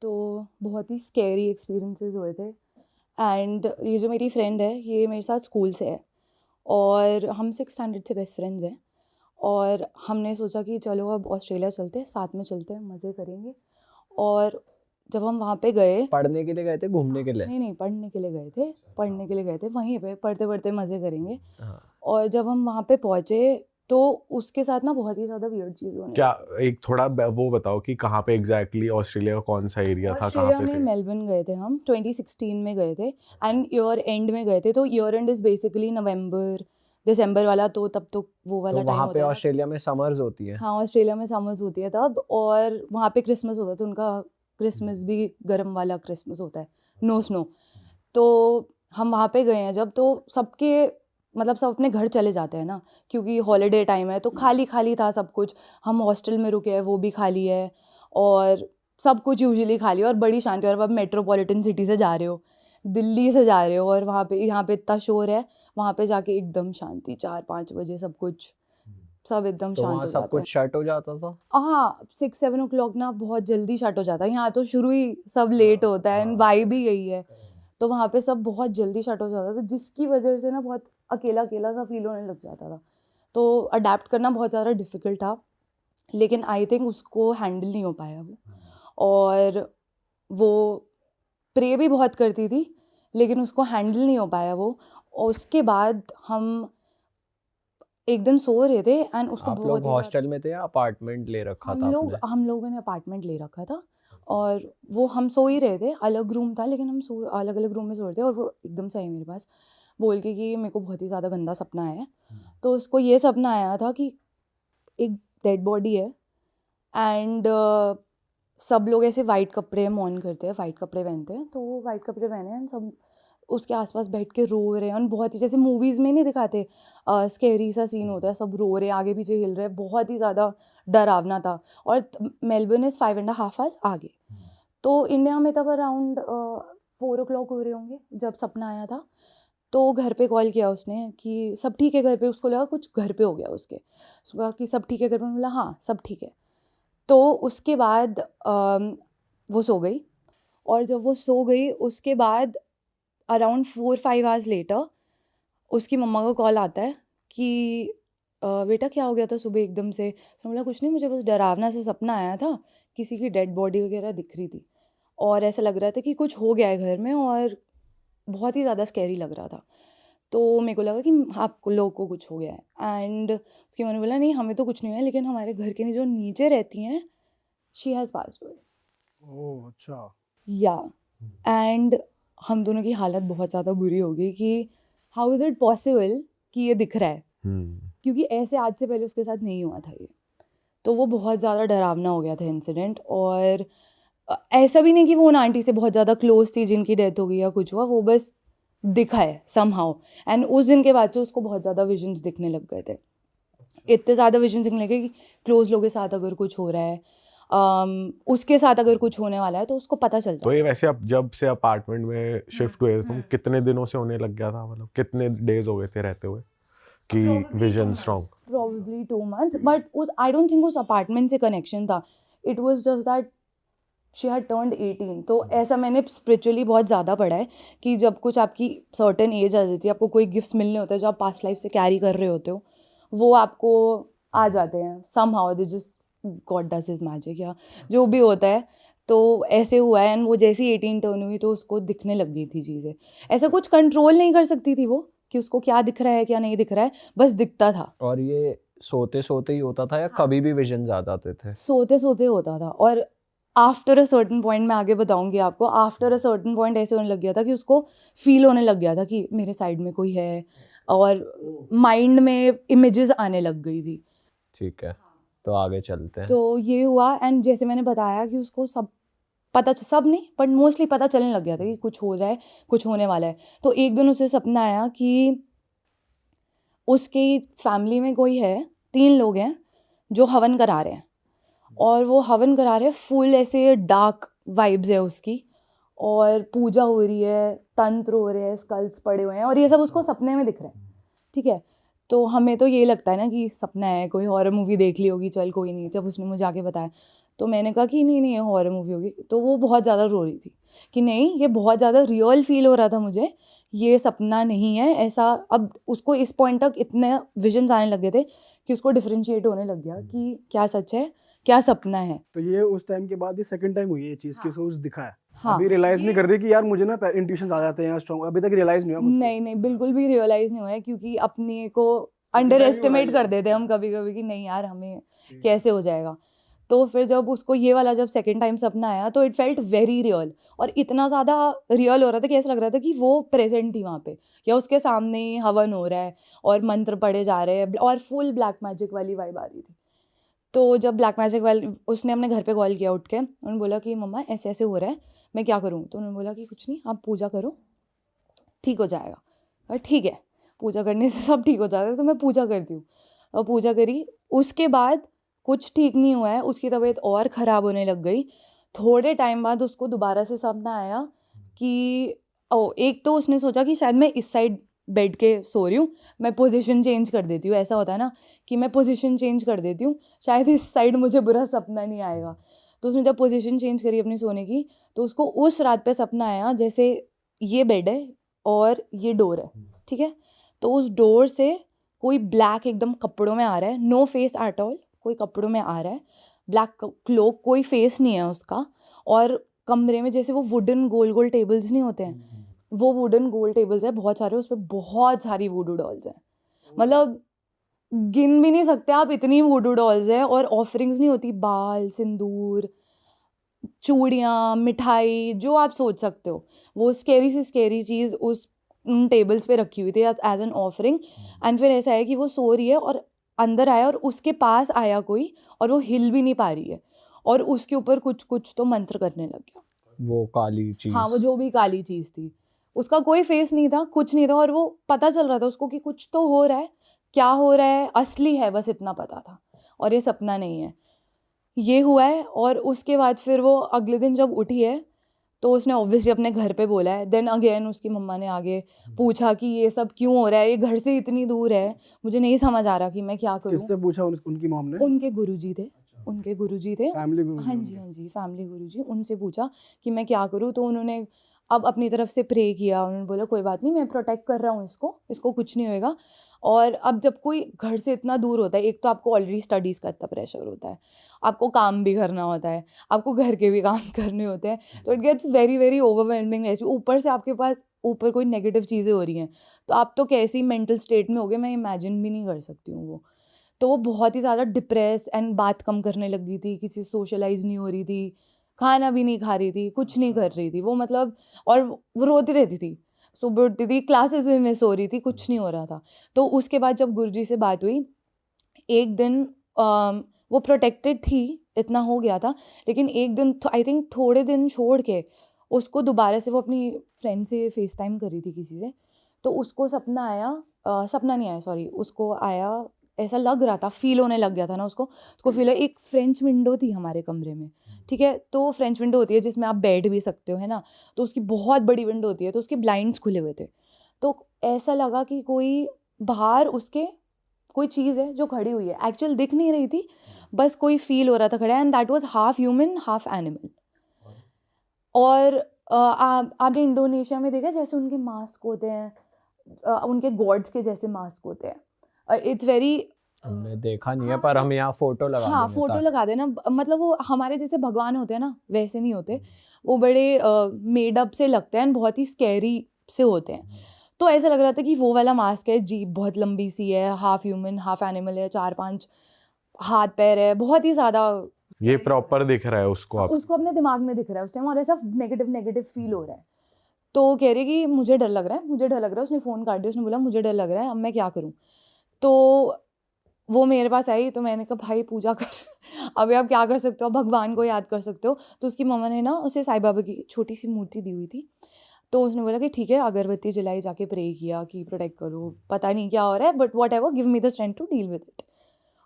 तो बहुत ही scary experiences हुए थे। एंड ये जो मेरी फ्रेंड है ये मेरे साथ स्कूल से है और हम 6th स्टैंडर्ड से बेस्ट फ्रेंड्स हैं। और हमने सोचा कि चलो अब ऑस्ट्रेलिया चलते हैं, साथ में चलते हैं, मज़े करेंगे। और जब हम वहाँ पे गए, पढ़ने के लिए गए थे, घूमने के लिए? नहीं पढ़ने के लिए गए थे, पढ़ने के लिए गए थे, वहीं पे पढ़ते पढ़ते मज़े करेंगे। हाँ। और जब हम वहाँ पे पहुँचे तो उसके साथ ना बहुत ही ज़्यादा वियर्ड चीज़ होने क्या लगी। एक थोड़ा वो बताओ कि कहाँ पे एग्जैक्टली ऑस्ट्रेलिया का कौन सा एरिया था, कहाँ ऑस्ट्रेलिया पे में थे? मेलबर्न गए थे हम, 2016 में गए थे एंड ईयर एंड में गए थे। तो ईयर एंड इज़ बेसिकली नवंबर दिसंबर वाला, तो तब तो वो वाला तो टाइम वहाँ पे होता है ना। ऑस्ट्रेलिया में समर्स होती है? हाँ, ऑस्ट्रेलिया में समर्स होती है तब, और वहाँ पे क्रिसमस होता है, तो उनका क्रिसमस भी गर्म वाला क्रिसमस होता है, नो स्नो। तो हम वहाँ पे गए हैं जब, तो सबके मतलब सब अपने घर चले जाते हैं ना, क्योंकि हॉलीडे टाइम है, तो खाली खाली था सब कुछ। हम हॉस्टल में रुके हैं, वो भी खाली है, और सब कुछ यूजुअली खाली है और बड़ी शांति। और अब आप मेट्रोपॉलिटन सिटी से जा रहे हो, दिल्ली से जा रहे हो, और वहाँ पे यहाँ पे इतना शोर है, वहाँ पे जाके एकदम शांति, 4-5 बजे सब कुछ सब एकदम तो शांत वहाँ हो सब जाते हैं। कुछ शट हो जाता था? हाँ, 6-7 ओ क्लॉक ना बहुत जल्दी शट हो जाता है। यहाँ तो शुरू ही सब लेट होता है एंड वाइब ही यही है। तो वहाँ पे सब बहुत जल्दी शट हो जाता था, जिसकी वजह से ना बहुत अकेला-अकेला सा फ़ील होने लग जाता था। तो अडैप्ट करना बहुत ज़्यादा डिफ़िकल्ट था, लेकिन आई थिंक उसको हैंडल नहीं हो पाया वो। और वो प्रे भी बहुत करती थी, लेकिन उसको हैंडल नहीं हो पाया वो। और उसके बाद हम एक दिन सो रहे थे एंड उसको आप बहुत लोग ही ज़्यादा, हॉस्टल में थे या अपार्टमेंट ले रखा था आपने? हम लोगों ने अपार्टमेंट ले रखा था। और वो हम सो ही रहे थे, अलग रूम था, लेकिन हम सो अलग-अलग रूम में सो रहे थे, और वो एकदम से आई मेरे पास बोल के कि मेरे को बहुत ही ज़्यादा गंदा सपना आया है। तो उसको ये सपना आया था कि एक डेड बॉडी है एंड सब लोग ऐसे वाइट कपड़े मौन करते हैं, वाइट कपड़े पहनते हैं, तो वो वाइट कपड़े पहने हैं, सब उसके आसपास बैठ के रो रहे हैं। और बहुत ही जैसे मूवीज़ में नहीं दिखाते, स्कैरी सा सीन होता है, सब रो रहे हैं, आगे पीछे हिल रहे हैं, बहुत ही ज़्यादा डरावना था। और मेलबर्न इज़ 5.5 आवर्स आगे। तो इंडिया में तब अराउंड 4 ओ क्लॉक हो रहे होंगे जब सपना आया था। तो घर पे कॉल किया उसने कि सब ठीक है घर पे, उसको लगा कुछ घर पे हो गया उसके। उसको कहा कि सब ठीक है घर पे, मैंने बोला हाँ सब ठीक है। तो उसके बाद वो सो गई, और जब वो सो गई उसके बाद अराउंड 4-5 आवर्स लेटर उसकी मम्मा का कॉल आता है कि बेटा क्या हो गया था सुबह एकदम से? उसने बोला कुछ नहीं, मुझे बस डरावना सा सपना आया था, किसी की डेड बॉडी वगैरह दिख रही थी, और ऐसा लग रहा था कि कुछ हो गया है घर में, और बहुत ही ज़्यादा स्कैरी लग रहा था। तो मेरे को लगा कि आपको लोगों को कुछ हो गया है। एंड उसकी मम्मी ने बोला नहीं हमें तो कुछ नहीं हुआ है, लेकिन हमारे घर के जो नीचे रहती हैं, शी हैज़ पास्ड अवे। ओह अच्छा। या एंड हम दोनों की हालत बहुत ज़्यादा बुरी हो गई कि हाउ इज़ इट पॉसिबल कि ये दिख रहा है, क्योंकि ऐसे आज से पहले उसके साथ नहीं हुआ था ये। तो वो बहुत ज़्यादा डरावना हो गया था इंसिडेंट। और ऐसा भी नहीं कि वो उन आंटी से बहुत ज़्यादा क्लोज थी जिनकी डेथ हो गई या कुछ हुआ, वो बस दिखा है समहाउ। एंड उस दिन के बाद से उसको बहुत ज़्यादा विजन्स दिखने लग गए थे, इतने ज़्यादा विजन्स दिखने लगे कि क्लोज लोगों के साथ अगर कुछ हो रहा है, उसके साथ अगर कुछ होने वाला है, तो उसको पता चल तो ये जाता है। वैसे अब जब से अपार्टमेंट में शिफ्ट हुए तुम, कितने दिनों से होने लग गया था, मतलब कितने डेज हो गए थे रहते हुए कि vision strong? Probably 2 months, but उस I don't think उस अपार्टमेंट से कनेक्शन था। It was just that she had turned 18। तो ऐसा मैंने स्पिरिचुअली बहुत ज़्यादा पढ़ा है कि जब कुछ आपकी सर्टेन एज आ जाती है, आपको कोई गिफ्ट्स मिलने होते हैं जो आप पास्ट लाइफ से कैरी कर रहे होते हो, वो आपको आ जाते हैं somehow, they just God does his magic या जो भी होता है। तो ऐसे हुआ है, एंड वो जैसे ही 18 टर्न हुई तो उसको दिखने लग गई थी चीज़ें। ऐसा कुछ कंट्रोल नहीं कर सकती थी वो कि उसको क्या दिख रहा है क्या नहीं दिख रहा है, बस दिखता था। और ये सोते सोते ही होता था या कभी भी विजन आ जाते थे? सोते सोते होता था, और आफ्टर अ सर्टेन पॉइंट, मैं आगे बताऊंगी आपको, आफ्टर अ सर्टेन पॉइंट ऐसे होने लग गया था कि उसको फील होने लग गया था कि मेरे साइड में कोई है, और माइंड में इमेजेस आने लग गई थी। ठीक है, तो आगे चलते हैं। तो ये हुआ, एंड जैसे मैंने बताया कि उसको सब सब नहीं बट मोस्टली पता चलने लग गया था कि कुछ हो रहा है, कुछ होने वाला है। तो एक दिन उसे सपना आया कि उसकी फैमिली में कोई है, 3 लोग हैं जो हवन करा रहे हैं, और वो हवन करा रहे हैं, फुल ऐसे डार्क वाइब्स है उसकी, और पूजा हो रही है, तंत्र हो रहे हैं, स्कल्स पड़े हुए हैं, और ये सब उसको सपने में दिख रहा है। ठीक है, तो हमें तो ये लगता है ना कि सपना है, कोई हॉरर मूवी देख ली होगी, चल कोई नहीं। जब उसने मुझे आके बताया, तो मैंने कहा कि नहीं नहीं ये हॉरर मूवी होगी। तो वो बहुत ज़्यादा रो रही थी कि नहीं ये बहुत ज़्यादा रियल फील हो रहा था मुझे, ये सपना नहीं है ऐसा। अब उसको इस पॉइंट तक इतने विजन्स आने लगे थे कि उसको डिफरेंशिएट होने लग गया कि क्या सच है क्या सपना है। तो ये उस टाइम के बाद ये सेकंड टाइम हुई है ये चीज कि उसको कुछ दिखा है। हाँ अभी रियलाइज नहीं ये- कर रही कि यार मुझे ना इंट्यूशंस आ जाते हैं या स्ट्रांग, अभी तक रियलाइज नहीं हुआ खुद को। नहीं नहीं बिल्कुल भी रियलाइज नहीं हुआ है, क्योंकि अपने को Second अंडर time ही हो एस्टिमेट रहा है कर ये। देते हैं हम कभी कभी कि नहीं यार हमें कैसे हो जाएगा। तो फिर जब उसको ये वाला जब सेकंड टाइम सपना आया तो इट फेल्ट वेरी रियल, और इतना ज़्यादा रियल हो रहा था कि ऐसा लग रहा था कि वो प्रेजेंट थी वहाँ पे, या उसके सामने हवन हो रहा है और मंत्र पढ़े जा रहे हैं, और फुल ब्लैक मैजिक वाली वाइब आ रही थी। तो जब ब्लैक मैजिक वाली उसने अपने घर पे कॉल किया उठ के, उन्होंने बोला कि मम्मा ऐसे ऐसे हो रहा है मैं क्या करूँ। तो उन्होंने बोला कि कुछ नहीं आप पूजा करो ठीक हो जाएगा। और ठीक है पूजा करने से सब ठीक हो जाता है, तो मैं पूजा करती हूँ। और पूजा करी, उसके बाद कुछ ठीक नहीं हुआ है, उसकी तबीयत और ख़राब होने लग गई। थोड़े टाइम बाद उसको दोबारा से सपना आया कि एक तो उसने सोचा कि शायद मैं इस साइड बेड के सो रही हूँ, मैं पोजीशन चेंज कर देती हूँ, ऐसा होता है ना कि मैं पोजीशन चेंज कर देती हूँ शायद इस साइड मुझे बुरा सपना नहीं आएगा। तो उसने जब पोजीशन चेंज करी अपनी सोने की, तो उसको उस रात पे सपना आया जैसे ये बेड है और ये डोर है, ठीक है। तो उस डोर से कोई ब्लैक एकदम कपड़ों में आ रहा है, नो फेस एट ऑल, कोई कपड़ों में आ रहा है, ब्लैक क्लोक, कोई फेस नहीं है उसका। और कमरे में जैसे वो वुडन गोल गोल टेबल्स नहीं होते हैं, वो वुडन गोल टेबल्स है बहुत सारे, उस पर बहुत सारी वुडू डॉल्स हैं, मतलब गिन भी नहीं सकते आप इतनी वुडू डॉल्स है। और ऑफरिंग्स नहीं होती, बाल सिंदूर चूड़ियाँ मिठाई जो आप सोच सकते हो, वो स्केरी से स्केरी चीज़ उस उन टेबल्स पे रखी हुई थी एज एन ऑफरिंग। एंड फिर ऐसा है कि वो सो रही है और अंदर आया और उसके पास आया कोई, और वो हिल भी नहीं पा रही है, और उसके ऊपर कुछ कुछ तो मंत्र करने लग गया। वो काली चीज। हाँ वो जो भी काली चीज़ थी, उसका कोई फेस नहीं था कुछ नहीं था, और वो पता चल रहा था उसको कि कुछ तो हो रहा है, क्या हो रहा है असली है बस इतना पता था, और ये सपना नहीं है। ये हुआ है, और उसके बाद फिर वो अगले दिन जब उठी है तो उसने ऑब्वियसली अपने घर पे बोला है। देन अगेन उसकी मम्मा ने आगे पूछा कि ये सब क्यों हो रहा है, ये घर से इतनी दूर है, मुझे नहीं समझ आ रहा कि मैं क्या करूँ। किससे पूछा उनकी मॉम ने? उनके गुरुजी थे, उनके गुरुजी थे, फैमिली गुरु हाँ जी हाँ जी फैमिली गुरुजी, उनसे पूछा कि मैं क्या करूँ। तो उन्होंने अब अपनी तरफ से प्रे किया, उन्होंने बोला कोई बात नहीं मैं प्रोटेक्ट कर रहा हूँ इसको, इसको कुछ नहीं होएगा। और अब जब कोई घर से इतना दूर होता है, एक तो आपको ऑलरेडी स्टडीज़ का इतना प्रेशर होता है, आपको काम भी करना होता है, आपको घर के भी काम करने होते हैं, तो it gets very very overwhelming. ऐसे ऊपर से आपके पास ऊपर कोई नेगेटिव चीज़ें हो रही हैं, तो आप तो कैसी मेंटल स्टेट में होगे मैं इमेजिन भी नहीं कर सकती हूँ वो। तो वो बहुत ही ज़्यादा डिप्रेस एंड बात कम करने लग गई थी, किसी से सोशलाइज नहीं हो रही थी, खाना भी नहीं खा रही थी, कुछ नहीं कर रही थी वो, मतलब और वो रोती रहती थी, सुबह उठती थी, क्लासेस में मिस हो रही थी, कुछ नहीं हो रहा था। तो उसके बाद जब गुरुजी से बात हुई एक दिन, वो प्रोटेक्टेड थी इतना हो गया था, लेकिन एक दिन आई थिंक थोड़े दिन छोड़ के उसको दोबारा से वो अपनी फ्रेंड से फेस टाइम कर रही थी किसी से, तो उसको सपना आया, सपना नहीं आया सॉरी, उसको आया, ऐसा लग रहा था, फील होने लग गया था ना उसको फील है। एक फ्रेंच विंडो थी हमारे कमरे में, ठीक है, तो फ्रेंच विंडो होती है जिसमें आप बैठ भी सकते हो है ना, तो उसकी बहुत बड़ी विंडो होती है, तो उसके ब्लाइंड्स खुले हुए थे। तो ऐसा लगा कि कोई बाहर उसके कोई चीज़ है जो खड़ी हुई है, एक्चुअल दिख नहीं रही थी, बस कोई फील हो रहा था खड़ा, and that was half human half animal. और आपने इंडोनेशिया में देखा जैसे उनके मास्क होते हैं, उनके गॉड्स के जैसे मास्क होते हैं, इट्स वेरी, हमने देखा नहीं है पर हम यहाँ फोटो लगा हाँ देंगे फोटो ताकि- लगा देना, मतलब वो हमारे जैसे भगवान होते हैं ना वैसे नहीं होते, वो बड़े मेड अप से लगते हैं, बहुत ही स्कैरी से होते हैं। तो ऐसा लग रहा था कि वो वाला मास्क है, जीभ बहुत लंबी सी है, हाफ ह्यूमन हाफ एनिमल है, 4-5 हाथ पैर है, बहुत ही ज़्यादा, ये प्रॉपर दिख रहा है उसको आप? उसको अपने दिमाग में दिख रहा है उस टाइम, और ऐसा नेगेटिव नेगेटिव फील हो रहा है। तो वो कह रही कि मुझे डर लग रहा है, मुझे डर लग रहा है, उसने फ़ोन काट दिया, उसने बोला मुझे डर लग रहा है, अब मैं क्या करूँ। तो वो मेरे पास आई, तो मैंने कहा भाई पूजा कर अभी आप क्या कर सकते हो, भगवान को याद कर सकते हो। तो उसकी मम्मा ने ना उसे साईं बाबा की छोटी सी मूर्ति दी हुई थी, तो उसने बोला कि ठीक है, अगरबत्ती जलाई, जाके प्रे किया कि प्रोटेक्ट करो, पता नहीं क्या हो रहा है but whatever, give me the strength to deal with it.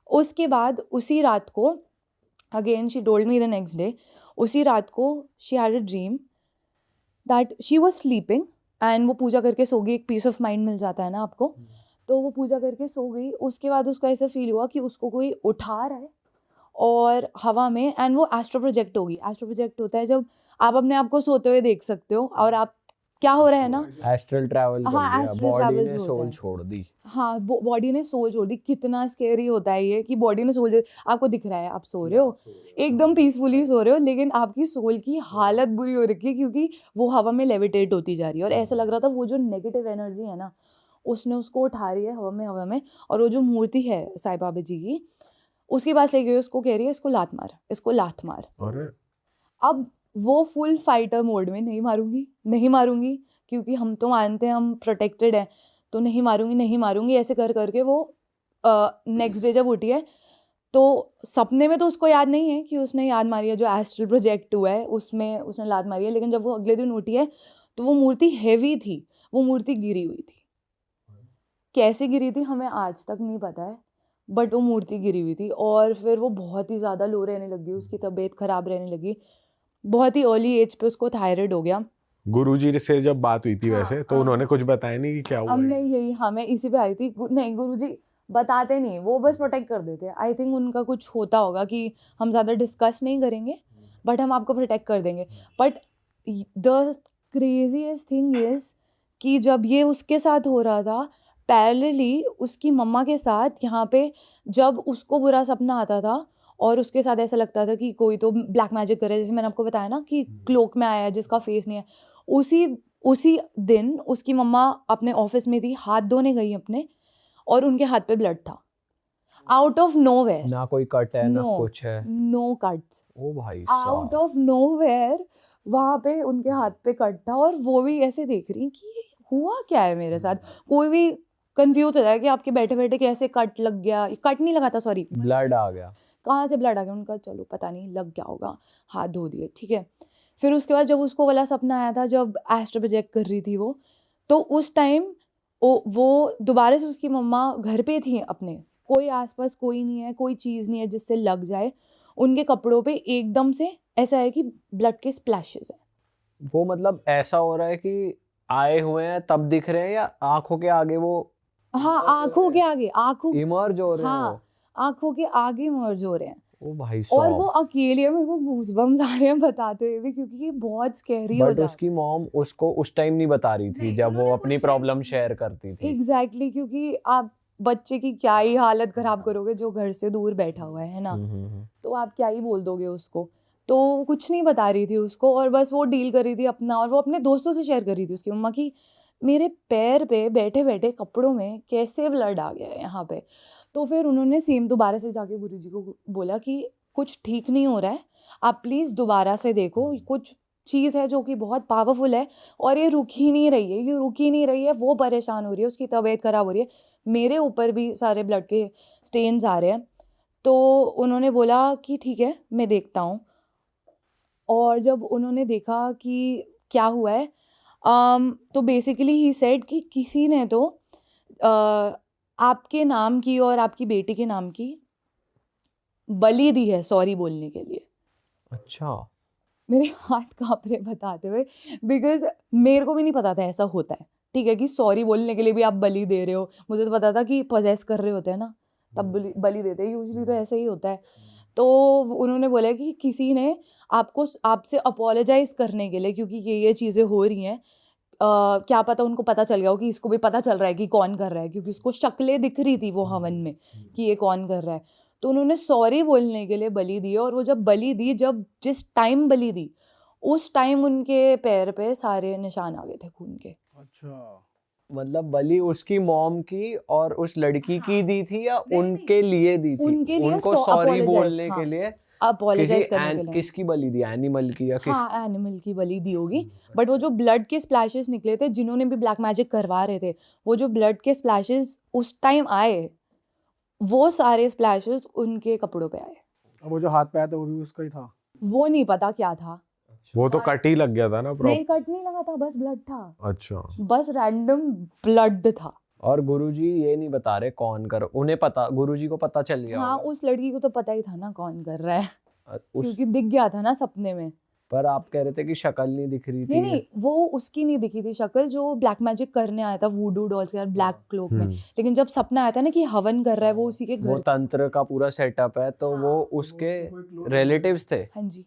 उसके बाद उसी रात को again she told me the next day, उसी रात को she had a dream that she was sleeping, and वो पूजा करके सो गई, एक पीस ऑफ माइंड मिल जाता है ना आपको, तो वो पूजा करके सो गई। उसके बाद उसको ऐसा फील हुआ कि उसको कोई उठा रहा है और हवा में, एंड वो एस्ट्रो प्रोजेक्ट होगी। एस्ट्रो प्रोजेक्ट होता है जब आप अपने आप को सोते हुए देख सकते हो और आप क्या हो रहा है ना, एस्ट्रल ट्रैवल कर हाँ, लिया, astral बॉडी travel ने जो होता सोल है। छोड़ दी। हाँ, बॉडी ने सोल छोड़ दी। कितना स्केरी होता है ये कि बॉडी ने सोल, आपको दिख रहा है आप सो रहे हो, एकदम पीसफुली सो रहे हो, लेकिन आपकी सोल की हालत बुरी हो रखी है क्योंकि वो हवा में लेविटेट होती जा रही है। और ऐसा लग रहा था वो जो नेगेटिव एनर्जी है ना, उसने उसको उठा रही है हवा में। और वो जो मूर्ति है साईं बाबा जी की, उसके पास ले गई, उसको कह रही है इसको लात मार, इसको लात मार। अरे अब वो फुल फाइटर मोड में, नहीं मारूंगी, नहीं मारूंगी, क्योंकि हम तो मानते हैं हम प्रोटेक्टेड हैं, तो नहीं मारूंगी, नहीं मारूंगी, ऐसे कर करके वो नेक्स्ट डे जब उठी है तो सपने में तो उसको याद नहीं है कि उसने याद मारी है, जो एस्ट्रल प्रोजेक्ट हुआ है उसमें उसने लात मारी है। लेकिन जब वो अगले दिन उठी है तो वो मूर्ति हैवी थी, वो मूर्ति गिरी हुई थी। कैसे गिरी थी हमें आज तक नहीं पता है, बट वो मूर्ति गिरी हुई थी। और फिर वो बहुत ही ज़्यादा लो रहने लगी, उसकी तबीयत ख़राब रहने लगी, बहुत ही अर्ली एज पे उसको थायराइड हो गया। गुरुजी से जब बात हुई थी हाँ, वैसे तो उन्होंने कुछ बताया नहीं कि क्या हुआ अब है? मैं यही, हाँ, मैं इसी पे आ रही थी। नहीं, गुरुजी बताते नहीं, वो बस प्रोटेक्ट कर देते हैं। आई थिंक उनका कुछ होता होगा कि हम ज़्यादा डिस्कस नहीं करेंगे, बट हम आपको प्रोटेक्ट कर देंगे। But the craziest thing is कि जब ये उसके साथ हो रहा था, पैरेलली उसकी मम्मा के साथ यहाँ पे जब उसको बुरा सपना आता था और उसके साथ ऐसा लगता था कि कोई तो ब्लैक मैजिक कर रहा है, जैसे मैंने आपको बताया ना कि क्लोक में आया है जिसका फेस नहीं है, उसी उसी दिन उसकी मम्मा अपने ऑफिस में थी, हाथ धोने गई अपने, और उनके हाथ पे ब्लड था, आउट ऑफ नोवेयर। ना कोई कट है ना नो, कुछ है। नो कट्स, ओ भाई आउट साहब। ऑफ नोवेयर वहां पे उनके हाथ पे कट था। और वो भी ऐसे देख रही कि ये हुआ क्या है मेरे साथ। कोई भी कंफ्यूज हो जाए कि आपके बैठे बैठे कैसे कट लग गया, कट नहीं लगा था, सॉरी, ब्लड आ गया। कहाँ से ब्लड आ गया। उनका चलो पता नहीं, लग गया होगा, हाथ धो दिए, ठीक है। फिर उसके बाद जब उसको वाला सपना आया था, जब एस्ट्रो प्रोजेक्ट कर रही थी वो, तो उस टाइम वो दोबारा से उसकी मम्मा घर पे थी अपने, कोई आसपास कोई नहीं है, कोई चीज़ नहीं है जिससे लग जाए। उनके कपड़ों पे एकदम से ऐसा है कि ब्लड के स्प्लैशेस है। वो मतलब ऐसा हो रहा है कि आए हुए हैं तब दिख रहे हैं या आंखों के आगे वो हाँ, आंखों के आगे, आंखों, इमर्ज हो रहे हैं हाँ, वो। आंखों के आगे मर्ज हो रहे हैं। ओ भाई और वो साहब। अकेले है, मेरे को गूज़बम्स आ रहे हैं बताते हुए भी, क्योंकि ये बहुत स्कैरी हो बट जाता उसकी मॉम उसको उस टाइम नहीं बता रही थी नहीं, जब उन्होंने वो कुछ अपनी शेयर प्रॉब्लम नहीं शेयर करती थी। एग्जैक्टली, क्योंकि आप बच्चे की क्या ही हालत खराब करोगे जो घर से दूर बैठा हुआ है ना, हम्म। तो आप क्या ही बोल दोगे उसको। तो वो कुछ नहीं बता रही थी उसको, और बस वो डील कर रही थी अपना, और वो अपने दोस्तों से शेयर कर रही थी उसकी मम्मा की मेरे पैर पे बैठे बैठे कपड़ों में कैसे ब्लड आ गया है यहाँ पे। तो फिर उन्होंने सेम दोबारा से जाके गुरुजी को बोला कि कुछ ठीक नहीं हो रहा है, आप प्लीज़ दोबारा से देखो, कुछ चीज़ है जो कि बहुत पावरफुल है और ये रुक ही नहीं रही है, ये रुक ही नहीं रही है। वो परेशान हो रही है, उसकी तबीयत ख़राब हो रही है, मेरे ऊपर भी सारे ब्लड के स्टेन्स आ रहे हैं। तो उन्होंने बोला कि ठीक है, मैं देखता हूँ। और जब उन्होंने देखा कि क्या हुआ है, तो बेसिकली ही सेड कि किसी ने तो आपके नाम की और आपकी बेटी के नाम की बलि दी है सॉरी बोलने के लिए। अच्छा। मेरे हाथ काँप रहे बताते हुए, बिकॉज़ मेरे को भी नहीं पता था ऐसा होता है, ठीक है, कि सॉरी बोलने के लिए भी आप बलि दे रहे हो। मुझे तो पता था कि पॉसेस कर रहे होते हैं ना, तब बलि देते हैं, यूजुअली तो ऐसा ही होता है। तो उन्होंने बोला कि किसी ने आपसे अपोलोजाइज़ करने के लिए, क्योंकि ये चीज़ें हो रही हैं, क्या पता उनको पता चल गया हो कि इसको भी पता चल रहा है कि कौन कर रहा है, क्योंकि उसको शक्लें दिख रही थी वो हवन में कि ये कौन कर रहा है। तो उन्होंने सॉरी बोलने के लिए बलि दी, और वो जब बलि दी, जब जिस टाइम बलि दी, उस टाइम उनके पैर पे सारे निशान आ गए थे खून के। अच्छा, मतलब बलि उसकी मॉम की और उस लड़की की हाँ। दी थी या नहीं, उनके लिए दी थी? उनके लिए उनको सॉरी apologize, बोलने हाँ, के लिए अपोलोजाइज़ करने के लिए। किसकी बलि दी? एनिमल की या किस? हाँ, एनिमल की बलि दी होगी, बट वो जो ब्लड के स्प्लैशेस निकले थे, जिन्होंने भी ब्लैक मैजिक करवा रहे थे, वो जो ब्लड के स्प्लैशेस उस टाइम आए, वो सारे स्प्लैशेस उनके कपड़ों पे आए। अब वो जो हाथ पे आया था वो भी उसका ही था। वो नहीं पता क्या था। वो तो कट ही लग गया था ना नहीं, कट नहीं लगा था, बस ब्लड था, अच्छा। बस रैंडम ब्लड था। और गुरुजी ये नहीं बता रहे कौन कर, उन्हें पता, गुरुजी को पता चल गया हाँ, होगा। उस लड़की को तो पता ही था ना कौन कर रहा है, उस क्योंकि दिख गया था ना सपने में। पर आप कह रहे थे कि शक्ल नहीं दिख रही नहीं थी। नहीं, वो उसकी नहीं दिखी थी शक्ल, जो ब्लैक मैजिक करने आया था वूडू डॉल्स के साथ ब्लैक क्लोक में। लेकिन जब सपना आया था ना कि हवन कर रहा है, वो उसी के वो घर। तंत्र का पूरा सेटअप है, तो वो उसके रिलेटिव्स थे। हाँ जी,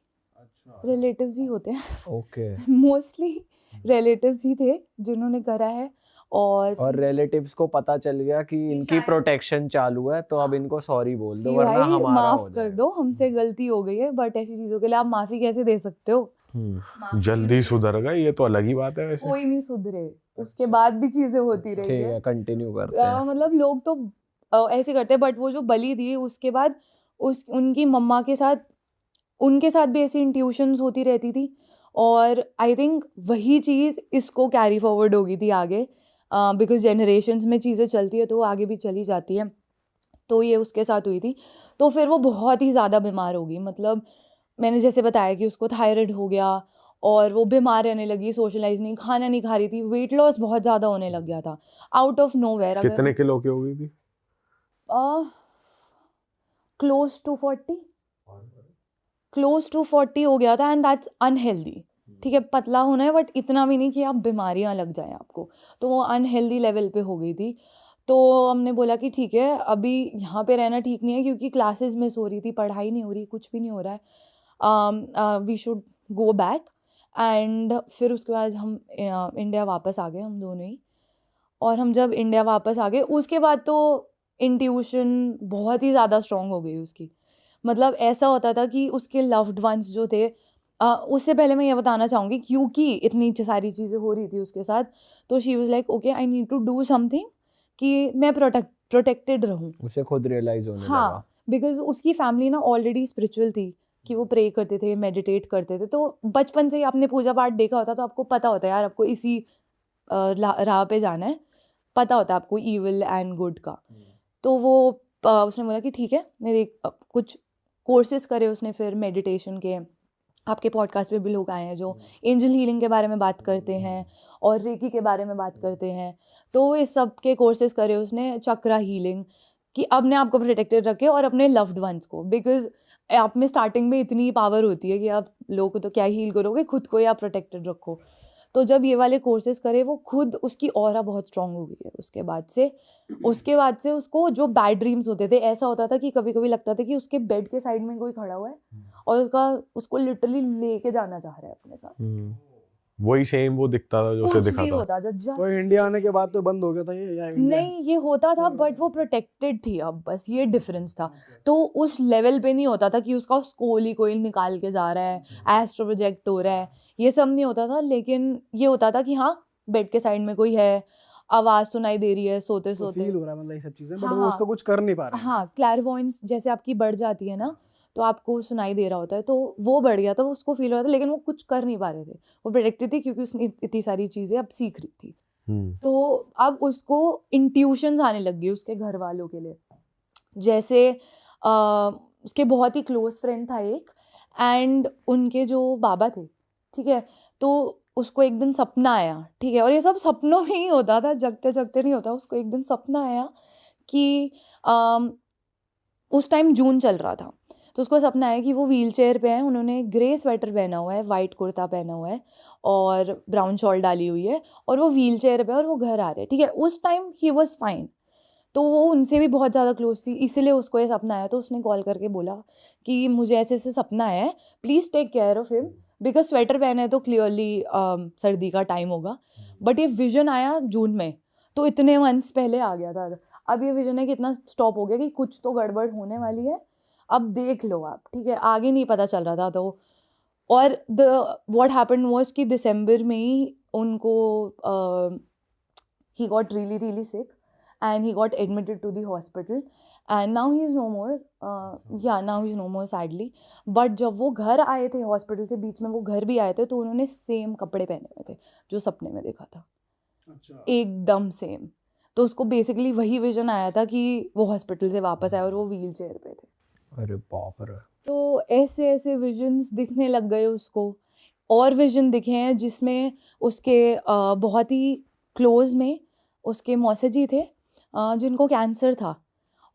रिलेटिव्स ही होते हैं ओके। मोस्टली रिलेटिव्स ही थे जिन्होंने करा है। और रिलेटिव्स को पता चल गया कि इनकी प्रोटेक्शन चालू है, तो अब इनको सॉरी बोल दो कि वरना भाई हमारा माफ हो कर जाएगा। दो, हमसे गलती हो गई है, बट ऐसी चीजों के लिए आप माफी कैसे दे सकते हो? जल्दी सुधर गए, ये तो अलग ही बात है वैसे। कोई नहीं सुधरे, उसके बाद भी चीजें होती रही ठीक है। है, कंटिन्यू करते हैं। मतलब लोग तो ऐसे करते हैं, बट वो जो बलि दी उसके बाद उनकी मम्मा के साथ, उनके साथ भी ऐसी इंट्यूशंस होती रहती थी। और आई थिंक वही चीज़ इसको कैरी फॉरवर्ड होगी थी आगे, बिकॉज जनरेशन्स में चीज़ें चलती है तो वो आगे भी चली जाती है। तो ये उसके साथ हुई थी। तो फिर वो बहुत ही ज़्यादा बीमार हो गई, मतलब मैंने जैसे बताया कि उसको थायराइड हो गया और वो बीमार रहने लगी, सोशलाइज नहीं, खाना नहीं खा रही थी, वेट लॉस बहुत ज़्यादा होने लग गया था आउट ऑफ नोवेयर। कितने किलो की हो गई थी? क्लोज टू 40, क्लोज टू 40 हो गया था, एंड दैट्स अनहेल्दी। ठीक है, पतला होना है बट इतना भी नहीं कि आप बीमारियां लग जाए आपको, तो वो अनहेल्दी लेवल पे हो गई थी। तो हमने बोला कि ठीक है, अभी यहाँ पे रहना ठीक नहीं है, क्योंकि क्लासेस मिस हो रही थी, पढ़ाई नहीं हो रही, कुछ भी नहीं हो रहा है, we should go back. And फिर उसके बाद हम इंडिया वापस आ गए, हम दोनों ही। और हम जब इंडिया वापस आ गए उसके बाद तो इंट्यूशन बहुत ही ज़्यादा स्ट्रांग हो गई उसकी। मतलब ऐसा होता था कि उसके लव्ड वंस जो थे, उससे पहले मैं ये बताना चाहूँगी, क्योंकि इतनी सारी चीज़ें हो रही थी उसके साथ, तो she was like okay I need to do something कि मैं प्रोटेक्टेड रहूँ। उसे खुद रियलाइज होने लगा। हाँ, बिकॉज उसकी फैमिली ना ऑलरेडी स्पिरिचुअल थी, कि वो प्रे करते थे, मेडिटेट करते थे, तो बचपन से ही आपने पूजा पाठ देखा होता तो आपको पता होता है यार आपको इसी राह पे जाना है, पता होता है आपको इविल एंड गुड का। तो वो उसने बोला कि ठीक है, मेरे कुछ कोर्सेज करे उसने, फिर मेडिटेशन के, आपके पॉडकास्ट पे भी लोग आए हैं जो एंजल हीलिंग के बारे में बात करते हैं और रेकी के बारे में बात करते हैं, तो इस सब के कोर्सेज करे उसने, चक्रा हीलिंग, कि अपने आप को प्रोटेक्टेड रखे और अपने लव्ड वंस को, बिकॉज आप में स्टार्टिंग में इतनी पावर होती है कि आप लोगों को तो क्या हील करोगे, खुद को ही आप प्रोटेक्टेड रखो। तो जब ये वाले कोर्सेज करे वो खुद, उसकी ऑरा बहुत स्ट्रांग हो गई है उसके बाद से उसको जो बैड ड्रीम्स होते थे, ऐसा होता था कि कभी कभी लगता था कि उसके बेड के साइड में कोई खड़ा हुआ है और उसको लिटरली लेके जाना चाह रहा है अपने साथ। वही सेम वो दिखता था जो उसे कुछ दिखा भी था। होता था तो इंडिया आने के बाद तो बंद हो गया था ये, या इंडिया? नहीं, ये होता था बट वो प्रोटेक्टेड थी, अब बस ये डिफरेंस था। तो उस लेवल पे नहीं होता था कि उसका स्कोल ही कोई निकाल के जा रहा है, एस्ट्रो प्रोजेक्ट हो रहा है, ये सब नहीं होता था। लेकिन ये होता था कि हाँ, बेड के साइड में कोई है, आवाज सुनाई दे रही है सोते उसको सोते। फील हो रहा है, मतलब ये सब चीजें, बट हाँ, वो उसका कुछ कर नहीं पा रहे हैं। हाँ, क्लैरवॉयंस जैसे आपकी बढ़ जाती है ना, तो आपको सुनाई दे रहा होता है, तो वो बढ़ गया था, वो उसको फील हो रहा था, लेकिन वो कुछ कर नहीं पा रहे थे। वो प्रोटेक्टेड थी क्योंकि उसने इतनी सारी चीजें अब सीख रही थी। तो अब उसको इंट्यूशंस आने लग गई उसके घर वालों के लिए। जैसे उसके बहुत ही क्लोज फ्रेंड था एक, एंड उनके जो बाबा थे, ठीक है, तो उसको एक दिन सपना आया, ठीक है, और ये सब सपनों में ही होता था, जगते जगते नहीं होता। उसको एक दिन सपना आया कि उस टाइम जून चल रहा था, तो उसको सपना आया कि वो व्हील चेयर पे हैं, उन्होंने ग्रे स्वेटर पहना हुआ है, वाइट कुर्ता पहना हुआ है और ब्राउन शॉल डाली हुई है, और वो व्हील चेयर पे और वो घर आ रहे हैं, ठीक है। उस टाइम ही वॉज फाइन, तो वो उनसे भी बहुत ज़्यादा क्लोज थी, इसीलिए उसको ये सपना आया। तो उसने कॉल करके बोला कि मुझे ऐसे ऐसे सपना आया है, please take care of him, because sweater पहने है तो क्लियरली सर्दी का टाइम होगा। बट ये विजन आया जून में, तो इतने मंथ्स पहले आ गया था। अब ये विजन है कि इतना स्टॉप हो गया कि कुछ तो गड़बड़ होने वाली है, अब देख लो आप, ठीक है, आगे नहीं पता चल रहा था। तो और व्हाट हैपेंड वाज कि दिसंबर में ही उनको he got really sick and he got admitted to the hospital and now he is no more, now he is no more sadly. But जब वो घर आए थे हॉस्पिटल से, बीच में वो घर भी आए थे, तो उन्होंने सेम कपड़े पहने हुए थे जो सपने में देखा था, एकदम सेम। तो उसको बेसिकली वही विजन आया था कि वो हॉस्पिटल से वापस आए और वो व्हील चेयर पे थे। अरे बाप रे। तो ऐसे ऐसे विजन्स दिखने लग गए उसको। और विजन दिखे हैं जिसमें उसके बहुत ही क्लोज में उसके मौसा जी थे, जिनको कैंसर था,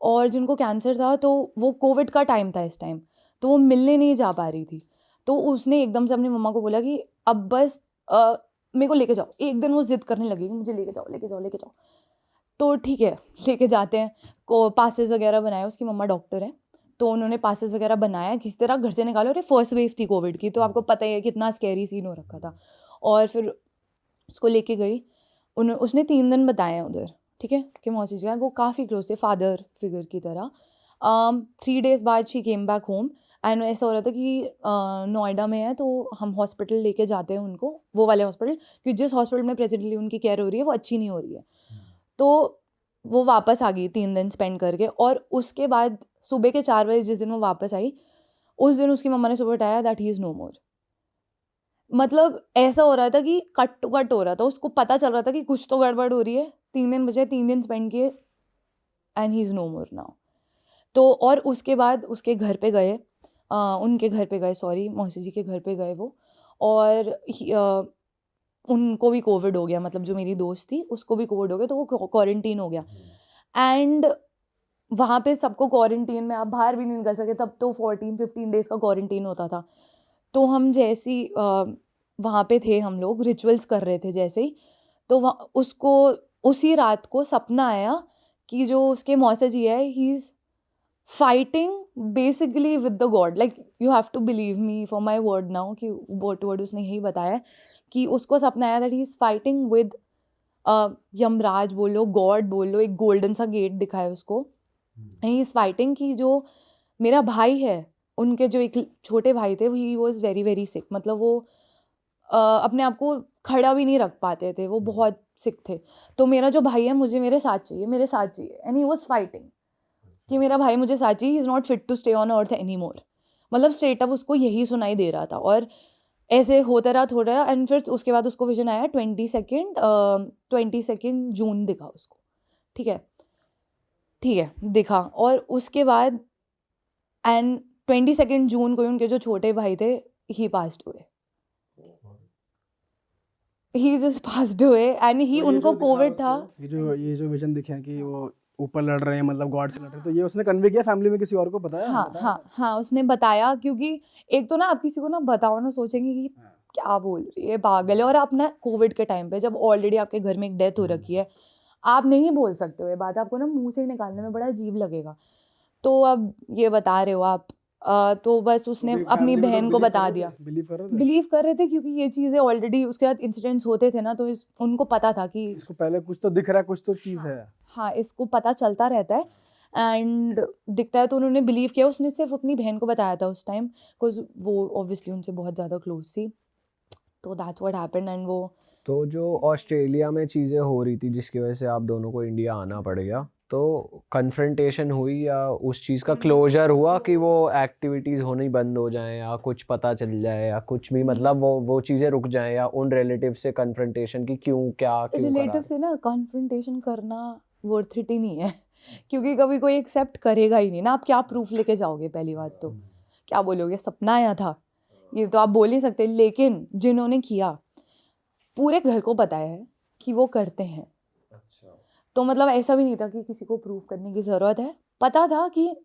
और जिनको कैंसर था तो वो कोविड का टाइम था इस टाइम, तो वो मिलने नहीं जा पा रही थी। तो उसने एकदम से अपनी मम्मा को बोला कि अब बस मेरे को लेके जाओ। एक दिन वो ज़िद करने लगी कि मुझे लेके जाओ, लेके जाओ, लेके जाओ। तो ठीक है, लेके जाते हैं, को पासेस वगैरह बनाए, उसकी मम्मा डॉक्टर है, तो उन्होंने पासेस वगैरह बनाया, किसी तरह घर से निकालो। अरे फर्स्ट वेव थी कोविड की, तो आपको पता ही है कितना स्कैरी सीन हो रखा था। और फिर उसको लेके गई, उसने 3 दिन बताए हैं उधर, ठीक है, कि मौसी जी वो काफ़ी क्लोज थे, फादर फिगर की तरह। 3 डेज़ बाद she came back home and ऐसा हो रहा था कि नोएडा में है, तो हम हॉस्पिटल लेके जाते हैं उनको, वो वाले हॉस्पिटल, क्योंकि जिस हॉस्पिटल में प्रेजेंटली उनकी केयर हो रही है वो अच्छी नहीं हो रही है। तो वो वापस आ गई 3 दिन स्पेंड करके, और उसके बाद सुबह के 4 बजे जिस दिन वो वापस आई, उस दिन उसकी मम्मा ने सुबह उठाया दैट ही इज़ नो मोर। मतलब ऐसा हो रहा था कि कट टू कट हो रहा था, उसको पता चल रहा था कि कुछ तो गड़बड़ हो रही है। 3 दिन बचे, 3 दिन स्पेंड किए and he is no more now. तो और उसके बाद उसके घर पे गए, उनके घर पे गए, सॉरी, मौसी जी के घर पे गए वो, और उनको भी कोविड हो गया, मतलब जो मेरी दोस्त थी उसको भी कोविड हो गया, तो वो क्वारंटीन हो गया। एंड वहाँ पे सबको क्वारंटीन में, आप बाहर भी नहीं निकल सके, तब तो 14-15 डेज़ का क्वारंटीन होता था। तो हम जैसे ही वहाँ पे थे, हम लोग रिचुअल्स कर रहे थे जैसे ही, तो उसको उसी रात को सपना आया कि जो उसके मौसा जी है, he is fighting basically with the god. Like you have to believe me for my word now, कि वर्ड उसने यही बताया कि उसको सपना आया that he is fighting with Yamraj बोल लो, गॉड बोल लो, एक गोल्डन सा गेट दिखा है उसको। ही इज़ फाइटिंग कि जो मेरा भाई है, उनके जो एक छोटे भाई थे, he was very very sick, मतलब वो अपने आप को खड़ा भी नहीं रख पाते थे, वो बहुत सिक थे। तो मेरा जो भाई है, मुझे मेरे साथ चाहिए, मेरे साथ चाहिए, एंड ही वॉज फाइटिंग कि मेरा भाई मुझे साथ चाहिए, he is not fit to stay on earth any more. मतलब स्ट्रेट अप उसको यही सुनाई दे रहा था, और ऐसे होता रहा, एंड फिर उसके बाद उसको विजन आया 22 जून दिखा उसको, ठीक है, ठीक है, दिखा। और उसके बाद एंड 22 जून को उनके जो छोटे भाई थे, ही पास्ड हुए, ही जस्ट पास्ड हुए, एंड ही, तो ये उनको जो दिखा कोविड था। उसको, ये जो विजन दिखे हैं कि वो ऊपर लड़ रहे हैं, मतलब गॉड से लड़ रहे हैं, तो ये उसने कन्वे किया फैमिली में, किसी और को बताया? हाँ, उसने बताया, क्योंकि एक तो ना आप किसी को ना बताओ ना, सोचेंगे कि क्या बोल रही है, पागल है। और आप ना कोविड के टाइम पे, जब ऑलरेडी आपके घर में एक डेथ हो रखी है, आप नहीं बोल सकते हो ये बात, आपको ना मुंह से निकालने में बड़ा अजीब लगेगा। तो अब ये बता रहे हो आप, तो बस उसने अपनी बहन को बता दिया। बिलीव कर रहे थे, क्योंकि ये चीज़ें ऑलरेडी उसके साथ इंसिडेंट्स होते थे ना, तो उनको पता था कि इसको पहले कुछ तो दिख रहा है, कुछ तो चीज़ है। हाँ, इसको पता चलता रहता है एंड दिखता है, तो उन्होंने बिलीव किया। उसने सिर्फ अपनी बहन को बताया था उस टाइम, बिकॉज वो ऑब्वियसली उनसे बहुत ज़्यादा क्लोज थी, तो दैट्स व्हाट हैपेंड। एंड वो तो जो ऑस्ट्रेलिया में चीज़ें हो रही थी जिसकी वजह से आप दोनों को इंडिया आना पड़ गया, तो कन्फ्रंटेशन हुई या उस चीज़ का क्लोजर हुआ कि वो एक्टिविटीज़ होनी बंद हो जाएं, या कुछ पता चल जाए, या कुछ भी, मतलब वो चीज़ें रुक जाएं, या उन रिलेटिव से कन्फ्रंटेशन की क्यों करा रिलेटिव से ना कन्फ्रंटेशन करना वर्थ इट ही नहीं है, क्योंकि कभी कोई एक्सेप्ट करेगा ही नहीं ना। आप क्या प्रूफ लेके जाओगे? पहली बात तो क्या बोलोगे, सपना आया था, ये तो आप बोल ही सकते। लेकिन जिन्होंने किया, पूरे घर को पता है कि वो करते हैं, तो मतलब ऐसा भी नहीं था कि किसी को प्रूफ करने की ज़रूरत है, पता था कि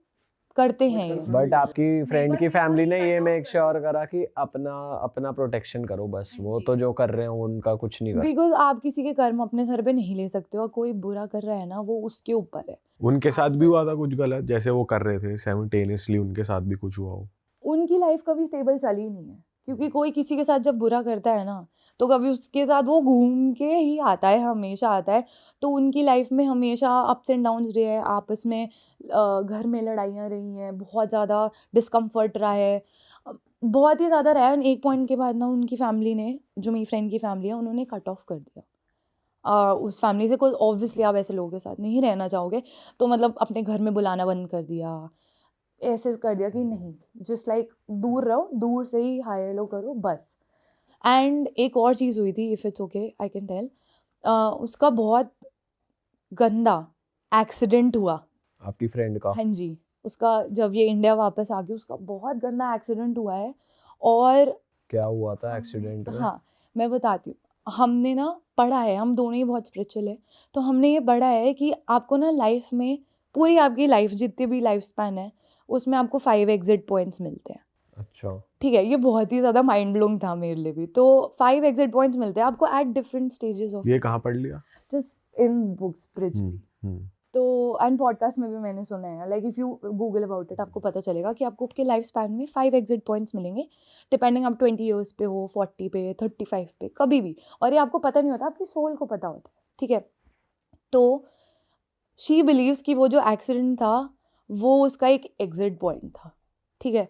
करते हैं ये। बट आपकी फ्रेंड की फैमिली ने ये मेक श्योर करा कि अपना प्रोटेक्शन करो, बस वो तो जो कर रहे हैं उनका कुछ नहीं कर बिकॉज आप किसी के कर्म अपने सर पे नहीं ले सकते हो, कोई बुरा कर रहा है ना, वो उसके ऊपर है। उनके साथ भी हुआ था कुछ गलत, जैसे वो कर रहे थे साइमल्टेनियसली, उनके साथ भी कुछ हुआ हो? उनकी लाइफ कभी स्टेबल चली ही नहीं है, क्योंकि कोई किसी के साथ जब बुरा करता है ना, तो कभी उसके साथ वो घूम के ही आता है, हमेशा आता है। तो उनकी लाइफ में हमेशा अप्स एंड डाउन्स रहे हैं, आपस में घर में लड़ाइयाँ रही हैं, बहुत ज़्यादा डिस्कम्फर्ट रहा है, बहुत ही ज़्यादा रहा है। एक पॉइंट के बाद ना उनकी फैमिली ने, जो मेरी फ्रेंड की फैमिली है, उन्होंने कट ऑफ कर दिया उस फैमिली से। कोई ऑब्वियसली आप ऐसे लोगों के साथ नहीं रहना चाहोगे, तो मतलब अपने घर में बुलाना बंद कर दिया, ऐसे कर दिया कि नहीं, जस्ट लाइक दूर रहो, दूर से ही हाय हेलो करो बस। एंड एक और चीज़ हुई थी, if it's okay I can tell, उसका बहुत गंदा एक्सीडेंट हुआ। आपकी फ्रेंड का? हाँ जी, उसका जब ये इंडिया वापस आ गई, उसका बहुत गंदा एक्सीडेंट हुआ है। और क्या हुआ था एक्सीडेंट में? हाँ, मैं बताती हूँ। हमने ना पढ़ा है, हम दोनों ही बहुत स्पिरिचुअल है, तो हमने ये पढ़ा है कि आपको ना लाइफ में, पूरी आपकी लाइफ जितनी भी लाइफ स्पैन है, उसमें आपको 5 एग्जिट पॉइंट्स मिलते हैं। अच्छा। ठीक है, ये बहुत ही ज़्यादा माइंड ब्लोइंग था मेरे लिए भी। तो 5 एग्ज़िट पॉइंट्स मिलते हैं आपको एट डिफरेंट स्टेजेस ऑफ ये कहाँ पढ़ लिया? Just in books bridge. Hmm. तो एंड पॉडकास्ट में भी मैंने सुना है, like if you Google about it आपको पता चलेगा कि आपको आपके लाइफ स्पैन में 5 एग्ज़िट पॉइंट्स मिलेंगे, डिपेंडिंग आप 20 ईयर्स पे हो, 40 पे, 35 पे, कभी भी। और ये आपको पता नहीं होता, आपकी सोल को पता होता है, ठीक है। तो शी बिलीव्स कि वो जो एक्सीडेंट था वो उसका एक एग्ज़िट पॉइंट था, ठीक है।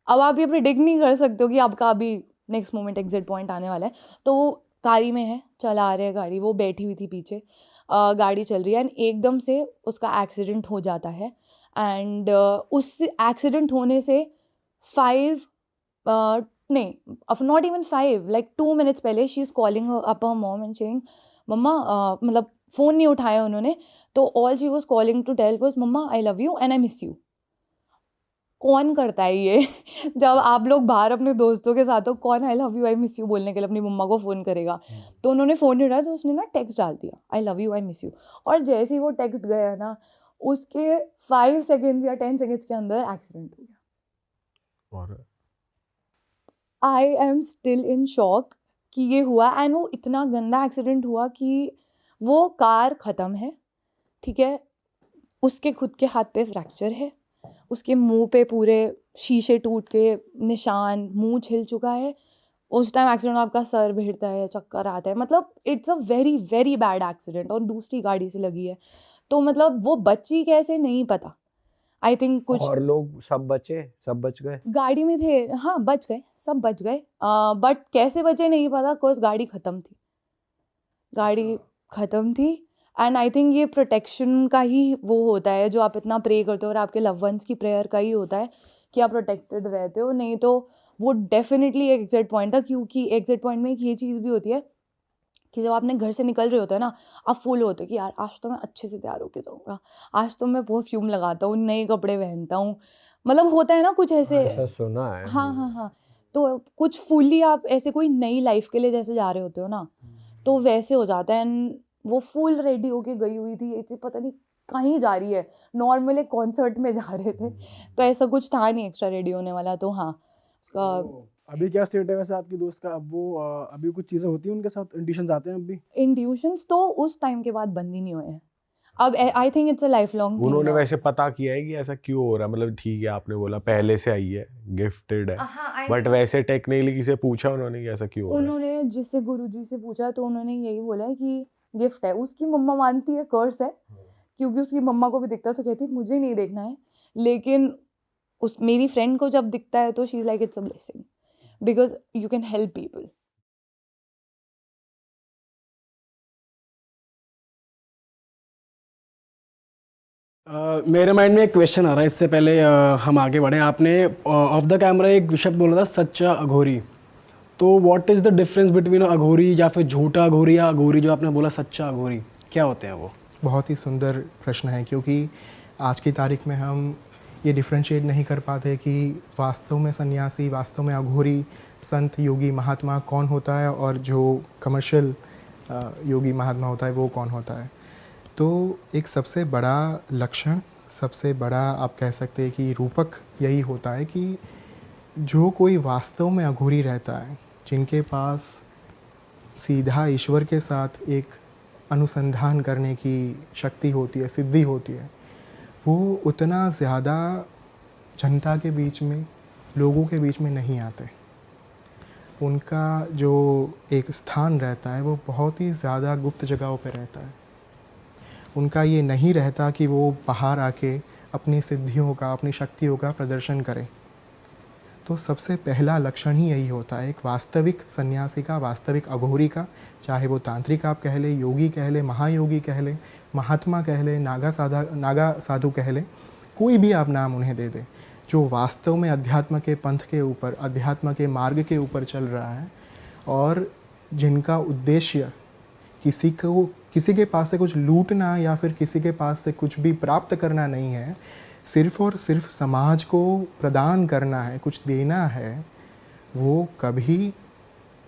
अब आप ये प्रिडिक्ट नहीं कर सकते हो कि आपका अभी नेक्स्ट मोमेंट एग्ज़िट पॉइंट आने वाला है। तो वो कारी में है, चला रहे हैं गाड़ी, वो बैठी हुई थी पीछे, गाड़ी चल रही है एंड एकदम से उसका एक्सीडेंट हो जाता है। एंड उस एक्सीडेंट होने से 5 नहीं, of not even 5, like 2 minutes पहले she is calling up her mom and saying mama, मतलब फ़ोन नहीं उठाया उन्होंने, तो all she was calling to tell was mama I love you and I miss you. कौन करता है ये? जब आप लोग बाहर अपने दोस्तों के साथ हो, कौन आई love you I miss you बोलने के लिए अपनी मम्मा को फ़ोन करेगा? तो उन्होंने फ़ोन नहीं उठाया, तो उसने ना टेक्स्ट डाल दिया, आई love you I miss you. और जैसे ही वो टेक्स्ट गया ना, उसके 5 सेकंड्स या 10 सेकंड्स के अंदर एक्सीडेंट हो गया। और I am still in shock कि ये हुआ। एंड वो इतना गंदा एक्सीडेंट हुआ कि वो कार ख़त्म है, ठीक है, उसके खुद के हाथ पे फ्रैक्चर है, उसके मुंह पे पूरे शीशे टूट के निशान, मुंह छिल चुका है। उस टाइम एक्सीडेंट आपका सर भिड़ता है, चक्कर आता है, मतलब it's a very very bad accident, और दूसरी गाड़ी से लगी है। तो मतलब वो बची कैसे नहीं पता। आई थिंक कुछ और लोग सब बचे, सब बच गए? गाड़ी में थे, हाँ बच गए, सब बच गए, बट कैसे बचे नहीं पता, बिकॉज गाड़ी ख़त्म थी, गाड़ी ख़त्म थी। एंड आई थिंक ये प्रोटेक्शन का ही वो होता है, जो आप इतना प्रे करते हो, और आपके लव वंस की प्रेयर का ही होता है कि आप प्रोटेक्टेड रहते हो। नहीं तो वो डेफिनेटली एक एग्जिट पॉइंट था, क्योंकि एग्जिट पॉइंट में एक ये चीज़ भी होती है कि जब आपने घर से निकल रहे होते हो ना, आप फुल होते हो कि यार आज तो मैं अच्छे से तैयार होके जाऊँगा, आज तो मैं परफ्यूम लगाता हूँ, नए कपड़े पहनता हूँ, मतलब होता है ना कुछ ऐसे। ऐसा सुना है। हाँ हाँ हाँ। तो कुछ फुल्ली आप ऐसे कोई नई लाइफ के लिए जैसे जा रहे होते हो ना, तो वैसे हो जाता है। एंड वो फुल रेडी होके गई हुई थी, ऐसे पता नहीं कहीं जा रही है, नॉर्मल एक कॉन्सर्ट में जा रहे थे, तो ऐसा कुछ था नहीं एक्स्ट्रा रेडी होने वाला। तो हाँ, उसका अभी क्या स्टेट है वैसे आपकी दोस्त का? अब वो अभी कुछ चीज़ें होती हैं उनके साथ, इंट्यूशंस आते हैं अब भी? इंट्यूशंस तो उस टाइम के बाद बंद ही नहीं हुए हैं। अब I think it's a life long thing. उन्होंने वैसे पता किया है कि ऐसा क्यों हो रहा है? मतलब ठीक है, आपने बोला पहले से आई है, गिफ्टेड है, बट वैसे टेक्निकली किसे पूछा उन्होंने कि ऐसा क्यों हो रहा है? उन्होंने जिससे गुरुजी से पूछा, तो उन्होंने यही बोला है कि गिफ्ट है। उसकी मम्मा मानती है कर्स है, क्योंकि उसकी मम्मा को भी दिखता है, तो कहती है मुझे नहीं देखना है। लेकिन उस मेरी फ्रेंड को जब दिखता है तो she is like it's a blessing, because you can help people. मेरे माइंड में एक क्वेश्चन आ रहा है, इससे पहले हम आगे बढ़े। आपने ऑफ द कैमरा एक शब्द बोला था, सच्चा अघोरी। तो what is the difference between Aghori या फिर झूठा अघोरी, या अघोरी जो आपने बोला सच्चा अघोरी, क्या होते हैं वो? बहुत ही सुंदर प्रश्न है, क्योंकि आज की तारीख में हम ये डिफ्रेंशिएट नहीं कर पाते कि वास्तव में सन्यासी, वास्तव में अघोरी, संत, योगी, महात्मा कौन होता है, और जो कमर्शियल योगी महात्मा होता है वो कौन होता है। तो एक सबसे बड़ा लक्षण, सबसे बड़ा आप कह सकते हैं कि रूपक यही होता है कि जो कोई वास्तव में अघोरी रहता है, जिनके पास सीधा ईश्वर के साथ एक अनुसंधान करने की शक्ति होती है, सिद्धि होती है, वो उतना ज़्यादा जनता के बीच में, लोगों के बीच में नहीं आते। उनका जो एक स्थान रहता है वो बहुत ही ज़्यादा गुप्त जगहों पे रहता है। उनका ये नहीं रहता कि वो बाहर आके अपनी सिद्धियों का, अपनी शक्तियों का प्रदर्शन करें। तो सबसे पहला लक्षण ही यही होता है एक वास्तविक सन्यासी का, वास्तविक अघोरी का, चाहे वो तांत्रिक आप कह ले, योगी कह ले, महायोगी कह ले, महात्मा कह ले, नागा साधु कह ले, कोई भी आप नाम उन्हें दे दे, जो वास्तव में अध्यात्म के पंथ के ऊपर, अध्यात्म के मार्ग के ऊपर चल रहा है, और जिनका उद्देश्य किसी के पास से कुछ लूटना या फिर किसी के पास से कुछ भी प्राप्त करना नहीं है, सिर्फ़ और सिर्फ समाज को प्रदान करना है, कुछ देना है, वो कभी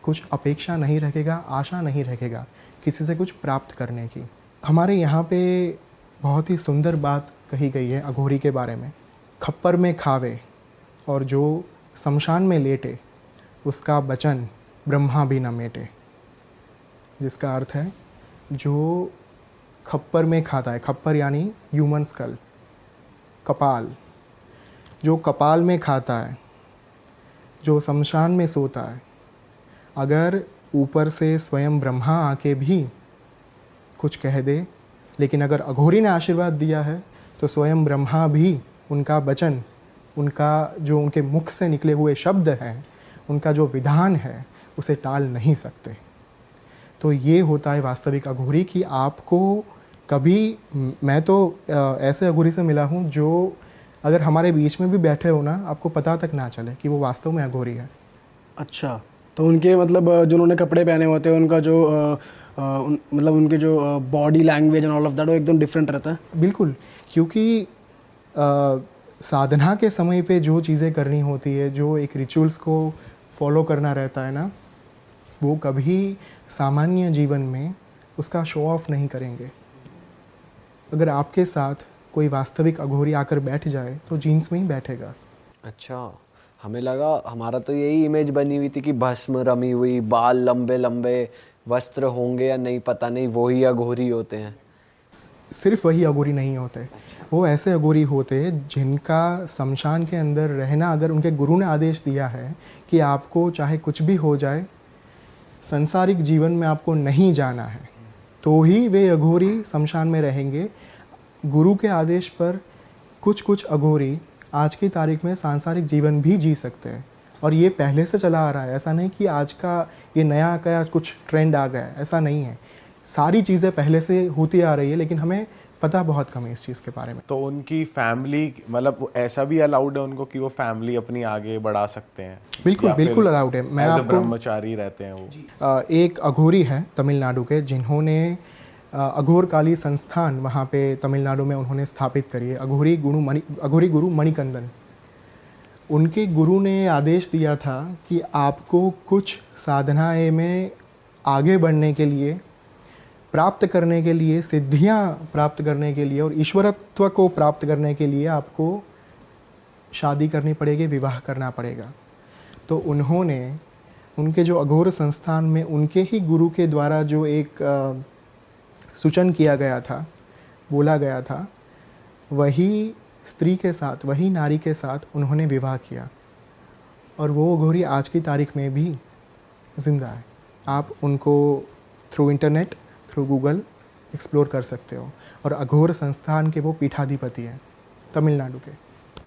कुछ अपेक्षा नहीं रखेगा, आशा नहीं रखेगा किसी से कुछ प्राप्त करने की। हमारे यहाँ पे बहुत ही सुंदर बात कही गई है अघोरी के बारे में, खप्पर में खावे, और जो शमशान में लेटे, उसका वचन ब्रह्मा भी न मेटे। जिसका अर्थ है जो खप्पर में खाता है, खप्पर यानी ह्यूमन स्कल, कपाल, जो कपाल में खाता है, जो शमशान में सोता है, अगर ऊपर से स्वयं ब्रह्मा आके भी कुछ कह दे, लेकिन अगर अघोरी ने आशीर्वाद दिया है तो स्वयं ब्रह्मा भी उनका वचन, उनका जो उनके मुख से निकले हुए शब्द हैं, उनका जो विधान है, उसे टाल नहीं सकते। तो ये होता है वास्तविक अघोरी कि आपको कभी, मैं तो ऐसे अघोरी से मिला हूँ जो अगर हमारे बीच में भी बैठे हो ना, आपको पता तक ना चले कि वो वास्तव में अघोरी है। अच्छा, तो उनके मतलब जो उन्होंने कपड़े पहने होते हैं, उनका जो मतलब उनके जो body language and all of that, वो एकदम डिफरेंट रहता है। बिल्कुल, क्योंकि साधना के समय पे जो चीज़ें करनी होती है, जो एक रिचुअल्स को फॉलो करना रहता है ना, वो कभी सामान्य जीवन में उसका शो ऑफ नहीं करेंगे। अगर आपके साथ कोई वास्तविक अघोरी आकर बैठ जाए तो जीन्स में ही बैठेगा। अच्छा, हमें लगा, हमारा तो यही इमेज बनी हुई थी कि भस्म रमी हुई, बाल लंबे लंबे, वस्त्र होंगे या नहीं पता नहीं, वही अघोरी होते हैं। सिर्फ वही अघोरी नहीं होते, वो ऐसे अघोरी होते जिनका शमशान के अंदर रहना, अगर उनके गुरु ने आदेश दिया है कि आपको चाहे कुछ भी हो जाए, संसारिक जीवन में आपको नहीं जाना है, तो ही वे अघोरी शमशान में रहेंगे। गुरु के आदेश पर कुछ कुछ अघोरी आज की तारीख में सांसारिक जीवन भी जी सकते हैं, और ये पहले से चला आ रहा है। ऐसा नहीं कि आज का ये नया क्या कुछ ट्रेंड आ गया है, ऐसा नहीं है। सारी चीज़ें पहले से होती आ रही है, लेकिन हमें पता बहुत कम है इस चीज़ के बारे में। तो उनकी फैमिली, मतलब ऐसा भी अलाउड है उनको कि वो फैमिली अपनी आगे बढ़ा सकते हैं? बिल्कुल बिल्कुल अलाउड है। मैं आपको, ब्रह्मचारी रहते हैं वो? एक अघोरी है तमिलनाडु के, जिन्होंने अघोर काली संस्थान वहाँ पे तमिलनाडु में उन्होंने स्थापित करी है, अघोरी गुरु मणिकंदन। उनके गुरु ने आदेश दिया था कि आपको कुछ साधनाएं में आगे बढ़ने के लिए, प्राप्त करने के लिए, सिद्धियां प्राप्त करने के लिए और ईश्वरत्व को प्राप्त करने के लिए आपको शादी करनी पड़ेगी, विवाह करना पड़ेगा। तो उन्होंने उनके जो अघोर संस्थान में उनके ही गुरु के द्वारा जो एक सूचन किया गया था, बोला गया था, वही स्त्री के साथ, वही नारी के साथ उन्होंने विवाह किया, और वो अघोरी आज की तारीख में भी ज़िंदा है। आप उनको through internet, through Google explore कर सकते हो, और अघोर संस्थान के वो पीठाधिपति हैं तमिलनाडु के।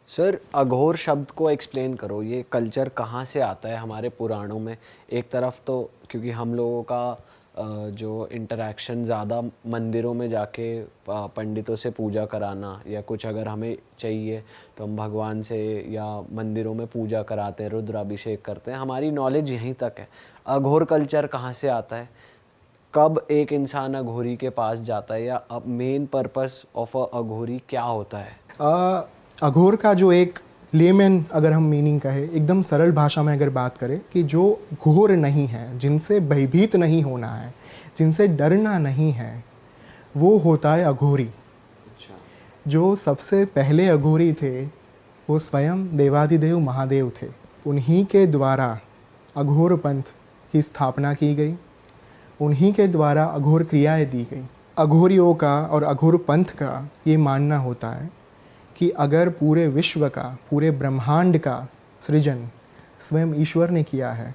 सर, अघोर शब्द को एक्सप्लेन करो, ये कल्चर कहाँ से आता है हमारे पुराणों में? एक तरफ तो क्योंकि हम लोगों का जो इंटरेक्शन ज़्यादा मंदिरों में जाके पंडितों से पूजा कराना, या कुछ अगर हमें चाहिए तो हम भगवान से या मंदिरों में पूजा कराते हैं, रुद्राभिषेक करते हैं, हमारी नॉलेज यहीं तक है। अघोर कल्चर कहाँ से आता है? कब एक इंसान अघोरी के पास जाता है, या अब मेन पर्पस ऑफ अ अघोरी क्या होता है? अघोर का जो एक लेमन अगर हम मीनिंग कहे, एकदम सरल भाषा में अगर बात करें, कि जो घोर नहीं है, जिनसे भयभीत नहीं होना है, जिनसे डरना नहीं है, वो होता है अघोरी। जो सबसे पहले अघोरी थे वो स्वयं देवाधिदेव महादेव थे। उन्हीं के द्वारा अघोर पंथ की स्थापना की गई, उन्हीं के द्वारा अघोर क्रियाएं दी गई। अघोरियों का और अघोर पंथ का ये मानना होता है कि अगर पूरे विश्व का, पूरे ब्रह्मांड का सृजन स्वयं ईश्वर ने किया है,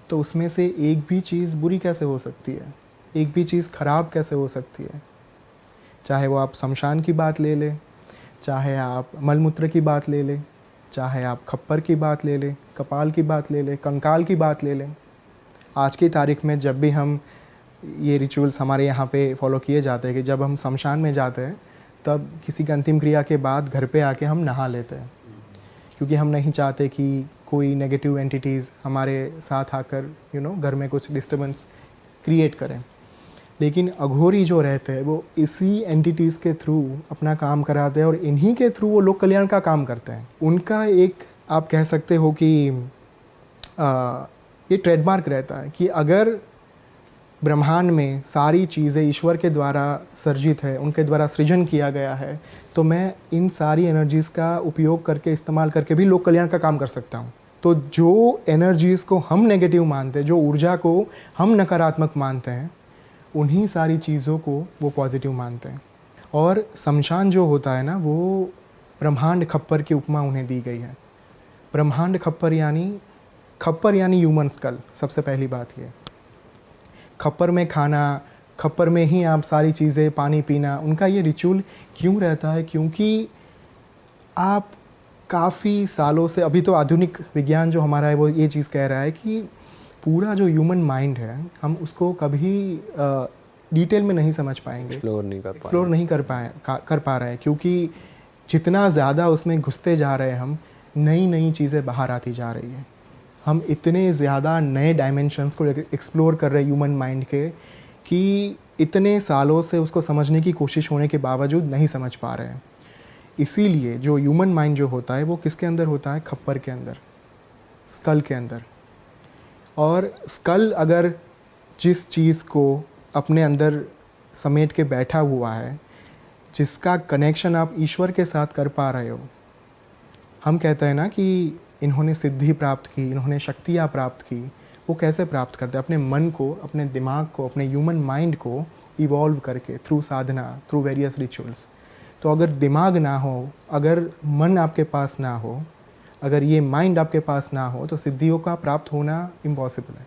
तो उसमें से एक भी चीज़ बुरी कैसे हो सकती है, एक भी चीज़ खराब कैसे हो सकती है? चाहे वो आप शमशान की बात ले लें, चाहे आप मलमूत्र की बात ले लें, चाहे आप खप्पर की बात ले लें, कपाल की बात ले लें, कंकाल की बात ले लें। आज की तारीख में जब भी हम ये रिचुअल्स हमारे यहाँ पे फॉलो किए जाते हैं कि जब हम शमशान में जाते हैं, तब किसी की अंतिम क्रिया के बाद घर पे आके हम नहा लेते हैं, क्योंकि हम नहीं चाहते कि कोई नेगेटिव एंटिटीज़ हमारे साथ आकर घर में कुछ डिस्टर्बेंस क्रिएट करें। लेकिन अघोरी जो रहते हैं वो इसी एंटिटीज़ के थ्रू अपना काम कराते हैं, और इन्हीं के थ्रू वो लोक कल्याण का काम करते हैं। उनका एक, आप कह सकते हो कि ये ट्रेडमार्क रहता है कि अगर ब्रह्मांड में सारी चीज़ें ईश्वर के द्वारा सर्जित है, उनके द्वारा सृजन किया गया है, तो मैं इन सारी एनर्जीज़ का उपयोग करके, इस्तेमाल करके भी लोक कल्याण का काम कर सकता हूँ। तो जो एनर्जीज़ को हम नेगेटिव मानते हैं, जो ऊर्जा को हम नकारात्मक मानते हैं, उन्हीं सारी चीज़ों को वो पॉजिटिव मानते हैं। और शमशान जो होता है ना, वो ब्रह्मांड खप्पर की उपमा उन्हें दी गई है। ब्रह्मांड खप्पर यानी ह्यूमन स्कल। सबसे पहली बात ये, खप्पर में खाना, खप्पर में ही आप सारी चीज़ें, पानी पीना, उनका ये रिचुअल क्यों रहता है? क्योंकि आप काफ़ी सालों से, अभी तो आधुनिक विज्ञान जो हमारा है वो ये चीज़ कह रहा है कि पूरा जो ह्यूमन माइंड है, हम उसको कभी डिटेल में नहीं समझ पाएंगे, एक्सप्लोर नहीं कर पा रहे हैं, क्योंकि जितना ज़्यादा उसमें घुसते जा रहे हैं हम, नई नई चीज़ें बाहर आती जा रही हैं। हम इतने ज़्यादा नए डायमेंशंस को एक्सप्लोर कर रहे हैं ह्यूमन माइंड के, कि इतने सालों से उसको समझने की कोशिश होने के बावजूद नहीं समझ पा रहे हैं। इसीलिए जो ह्यूमन माइंड जो होता है वो किसके अंदर होता है? खप्पर के अंदर, स्कल के अंदर। और स्कल अगर जिस चीज़ को अपने अंदर समेट के बैठा हुआ है, जिसका कनेक्शन आप ईश्वर के साथ कर पा रहे हो, हम कहते हैं ना कि इन्होंने सिद्धि प्राप्त की, इन्होंने शक्तियाँ प्राप्त की। वो कैसे प्राप्त करते हैं? अपने मन को, अपने दिमाग को, अपने ह्यूमन माइंड को इवॉल्व करके, थ्रू साधना, थ्रू वेरियस रिचुअल्स। तो अगर दिमाग ना हो, अगर मन आपके पास ना हो, अगर ये माइंड आपके पास ना हो, तो सिद्धियों का प्राप्त होना इम्पॉसिबल है।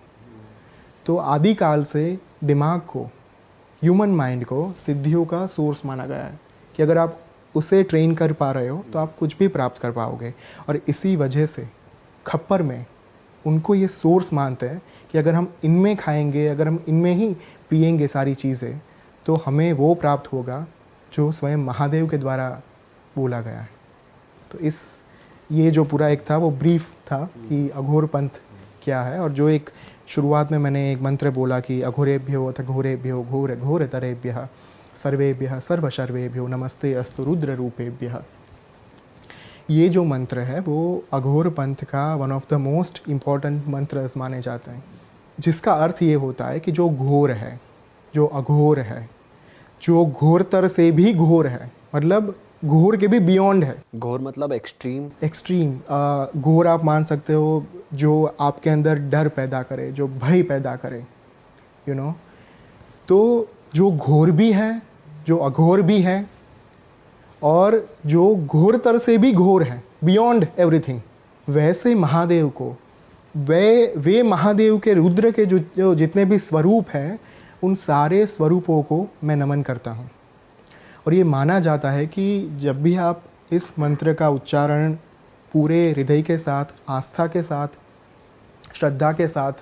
तो आदिकाल से दिमाग को, ह्यूमन माइंड को सिद्धियों का सोर्स माना गया है कि अगर आप उसे ट्रेन कर पा रहे हो तो आप कुछ भी प्राप्त कर पाओगे। और इसी वजह से खप्पर में उनको ये सोर्स मानते हैं कि अगर हम इनमें खाएंगे, अगर हम इनमें ही पिएंगे सारी चीज़ें, तो हमें वो प्राप्त होगा जो स्वयं महादेव के द्वारा बोला गया है। तो ये जो पूरा एक था वो ब्रीफ था कि अघोर पंथ क्या है। और जो एक शुरुआत में मैंने एक मंत्र बोला कि अघोरेभ्यो अथ घोरेभ्यो घोर घोरतरेभ्यः सर्वेभ्यः सर्वशर्वेभ्यो नमस्ते अस्तु रुद्र रूपेभ्यः। ये जो मंत्र है वो अघोर पंथ का one of the most important मंत्र माने जाते हैं, जिसका अर्थ ये होता है कि जो घोर है, जो अघोर है, जो घोरतर से भी घोर है, मतलब घोर के भी बियॉन्ड है। घोर मतलब एक्सट्रीम। घोर आप मान सकते हो जो आपके अंदर डर पैदा करे, जो भय पैदा करे, यू नो। तो जो घोर भी है, जो अघोर भी है, और जो घोरतर से भी घोर है, बियॉन्ड एवरीथिंग, वैसे महादेव को, वे महादेव के रुद्र के जो जितने भी स्वरूप हैं, उन सारे स्वरूपों को मैं नमन करता हूँ। और ये माना जाता है कि जब भी आप इस मंत्र का उच्चारण पूरे हृदय के साथ, आस्था के साथ, श्रद्धा के साथ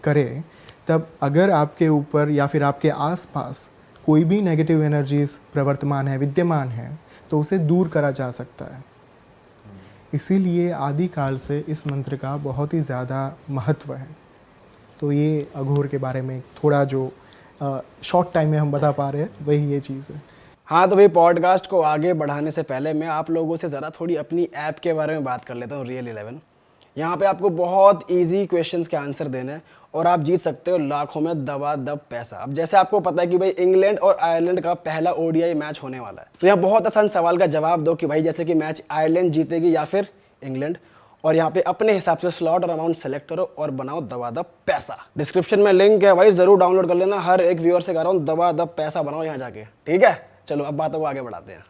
करें, तब अगर आपके ऊपर या फिर आपके आसपास कोई भी नेगेटिव एनर्जीज प्रवर्तमान है, विद्यमान है, तो उसे दूर करा जा सकता है। इसीलिए आदिकाल से इस मंत्र का बहुत ही ज़्यादा महत्व है। तो ये अघोर के बारे में थोड़ा जो शॉर्ट टाइम में हम बता पा रहे हैं, वही ये चीज़ है। हाँ, तो भाई पॉडकास्ट को आगे बढ़ाने से पहले मैं आप लोगों से ज़रा थोड़ी अपनी ऐप के बारे में बात कर लेता हूँ, रियल 11। यहाँ पे आपको बहुत इजी क्वेश्चंस के आंसर देने हैं और आप जीत सकते हो लाखों में दबादब पैसा। अब जैसे आपको पता है कि भाई इंग्लैंड और आयरलैंड का पहला ओडीआई मैच होने वाला है, तो यहाँ बहुत आसान सवाल का जवाब दो कि भाई जैसे कि मैच आयरलैंड जीतेगी या फिर इंग्लैंड, और यहाँ पे अपने हिसाब से स्लॉट और अमाउंट सेलेक्ट करो और बनाओ दबादब पैसा। डिस्क्रिप्शन में लिंक है भाई, जरूर डाउनलोड कर लेना। हर एक व्यूअर से कह रहा हूँ दबादब पैसा बनाओ यहाँ जाके, ठीक है। चलो अब बातों को आगे बढ़ाते हैं।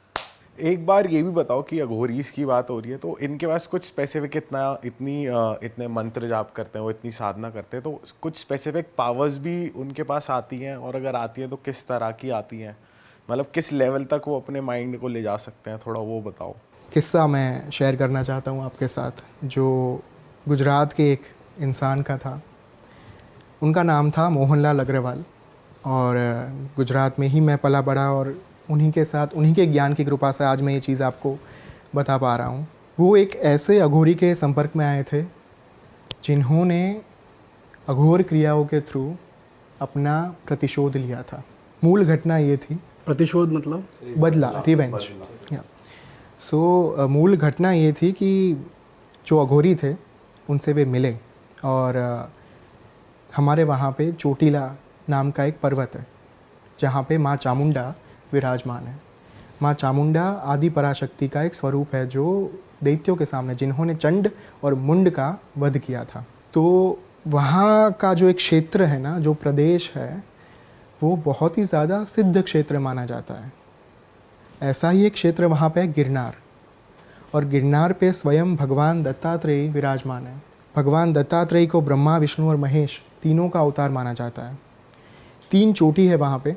एक बार ये भी बताओ कि अघोरीज की बात हो रही है, तो इनके पास कुछ स्पेसिफिक इतने मंत्र जाप करते हैं, वो इतनी साधना करते हैं, तो कुछ स्पेसिफिक पावर्स भी उनके पास आती हैं, और अगर आती हैं तो किस तरह की आती हैं, मतलब किस लेवल तक वो अपने माइंड को ले जा सकते हैं, थोड़ा वो बताओ। किस्सा मैं शेयर करना चाहता हूँ आपके साथ, जो गुजरात के एक इंसान का था। उनका नाम था मोहनलाल अग्रवाल, और गुजरात में ही मैं पला बड़ा, और उन्हीं के साथ, उन्हीं के ज्ञान की कृपा से आज मैं ये चीज़ आपको बता पा रहा हूँ। वो एक ऐसे अघोरी के संपर्क में आए थे जिन्होंने अघोर क्रियाओं के थ्रू अपना प्रतिशोध लिया था। मूल घटना ये थी, प्रतिशोध मतलब बदला, रिवेंज। सो मूल घटना ये थी कि जो अघोरी थे उनसे वे मिले, और हमारे वहाँ पे चोटीला नाम का एक पर्वत है जहाँ पे माँ चामुंडा विराजमान है। माँ चामुंडा आदि पराशक्ति का एक स्वरूप है जो दैत्यों के सामने, जिन्होंने चंड और मुंड का वध किया था। तो वहाँ का जो एक क्षेत्र है ना, जो प्रदेश है, वो बहुत ही ज़्यादा सिद्ध क्षेत्र माना जाता है। ऐसा ही एक क्षेत्र वहाँ पे है गिरनार, और गिरनार पे स्वयं भगवान दत्तात्रेय विराजमान है। भगवान दत्तात्रेय को ब्रह्मा, विष्णु और महेश तीनों का अवतार माना जाता है। 3 चोटी है वहाँ पे,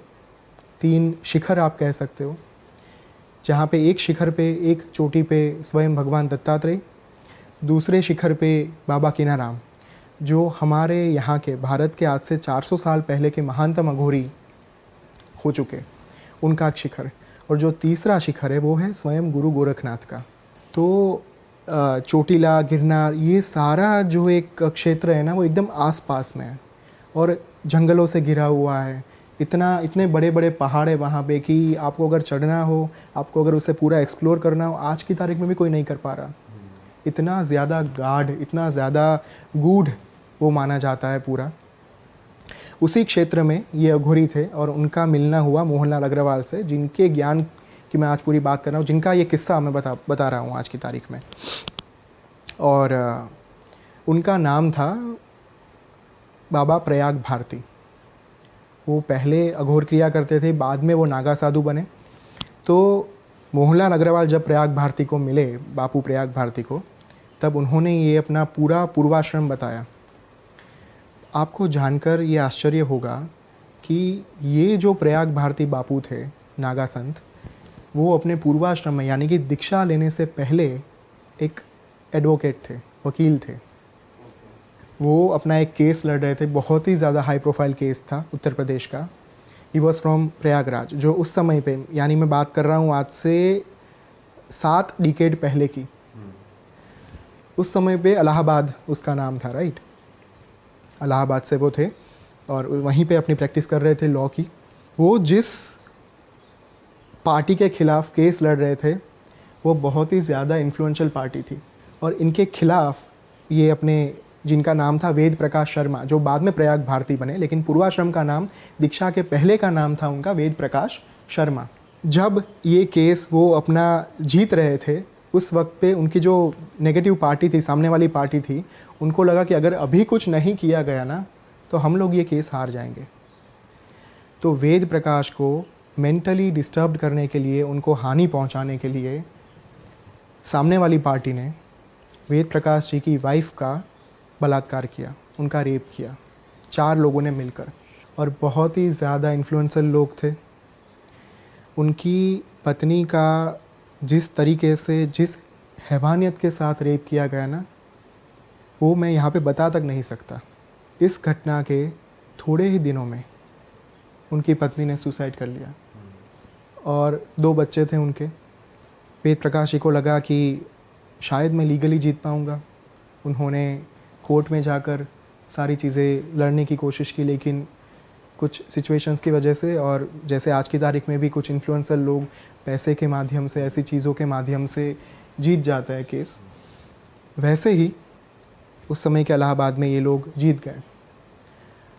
3 शिखर आप कह सकते हो, जहाँ पे एक शिखर पे, एक चोटी पे स्वयं भगवान दत्तात्रेय, दूसरे शिखर पे बाबा कीनाराम, जो हमारे यहाँ के भारत के आज से 400 साल पहले के महानतम अघोरी हो चुके, उनका एक शिखर। और जो तीसरा शिखर है वो है स्वयं गुरु गोरखनाथ का। तो चोटीला, गिरनार, ये सारा जो एक क्षेत्र है ना, वो एकदम आसपास में है और जंगलों से घिरा हुआ है। इतने बड़े बड़े पहाड़ है वहाँ पे कि आपको अगर चढ़ना हो, आपको अगर उसे पूरा एक्सप्लोर करना हो, आज की तारीख में भी कोई नहीं कर पा रहा। इतना ज़्यादा गाढ़, इतना ज़्यादा गूढ़ वो माना जाता है पूरा। उसी क्षेत्र में ये अघोरी थे और उनका मिलना हुआ मोहनलाल अग्रवाल से, जिनके ज्ञान की मैं आज पूरी बात कर रहा हूँ, जिनका ये किस्सा मैं बता रहा हूँ आज की तारीख में। और उनका नाम था बाबा प्रयाग भारती। वो पहले अघोर क्रिया करते थे, बाद में वो नागा साधु बने। तो मोहनलाल अग्रवाल जब प्रयाग भारती को मिले, बापू प्रयाग भारती को, तब उन्होंने ये अपना पूरा पूर्वाश्रम बताया। आपको जानकर ये आश्चर्य होगा कि ये जो प्रयाग भारती बापू थे, नागा संत, वो अपने पूर्वाश्रम में, यानी कि दीक्षा लेने से पहले एक एडवोकेट थे, वकील थे। वो अपना एक केस लड़ रहे थे, बहुत ही ज़्यादा हाई प्रोफाइल केस था उत्तर प्रदेश का। ही वॉज फ्रॉम प्रयागराज, जो उस समय पे, यानी मैं बात कर रहा हूँ आज से 7 डिकेड पहले की। उस समय पे इलाहाबाद उसका नाम था, राइट। इलाहाबाद से वो थे और वहीं पे अपनी प्रैक्टिस कर रहे थे लॉ की। वो जिस पार्टी के खिलाफ केस लड़ रहे थे, वो बहुत ही ज़्यादा इन्फ्लुएंशियल पार्टी थी और इनके खिलाफ ये अपने, जिनका नाम था वेद प्रकाश शर्मा, जो बाद में प्रयाग भारती बने, लेकिन पूर्वाश्रम का नाम, दीक्षा के पहले का नाम था उनका वेद प्रकाश शर्मा। जब ये केस वो अपना जीत रहे थे, उस वक्त पे उनकी जो नेगेटिव पार्टी थी, सामने वाली पार्टी थी, उनको लगा कि अगर अभी कुछ नहीं किया गया ना, तो हम लोग ये केस हार जाएंगे। तो वेद प्रकाश को मेंटली डिस्टर्ब करने के लिए, उनको हानि पहुंचाने के लिए, सामने वाली पार्टी ने वेद प्रकाश जी की वाइफ का बलात्कार किया, उनका रेप किया, 4 लोगों ने मिलकर। और बहुत ही ज़्यादा इन्फ्लुएंसर लोग थे। उनकी पत्नी का जिस तरीके से, जिस हैवानियत के साथ रेप किया गया ना, वो मैं यहाँ पे बता तक नहीं सकता। इस घटना के थोड़े ही दिनों में उनकी पत्नी ने सुसाइड कर लिया और 2 बच्चे थे उनके। वेद प्रकाश जी को लगा कि शायद मैं लीगली जीत पाऊँगा। उन्होंने कोर्ट में जाकर सारी चीज़ें लड़ने की कोशिश की, लेकिन कुछ सिचुएशंस की वजह से, और जैसे आज की तारीख में भी कुछ इन्फ्लुएंसर लोग पैसे के माध्यम से, ऐसी चीज़ों के माध्यम से जीत जाता है केस, वैसे ही उस समय के इलाहाबाद में ये लोग जीत गए।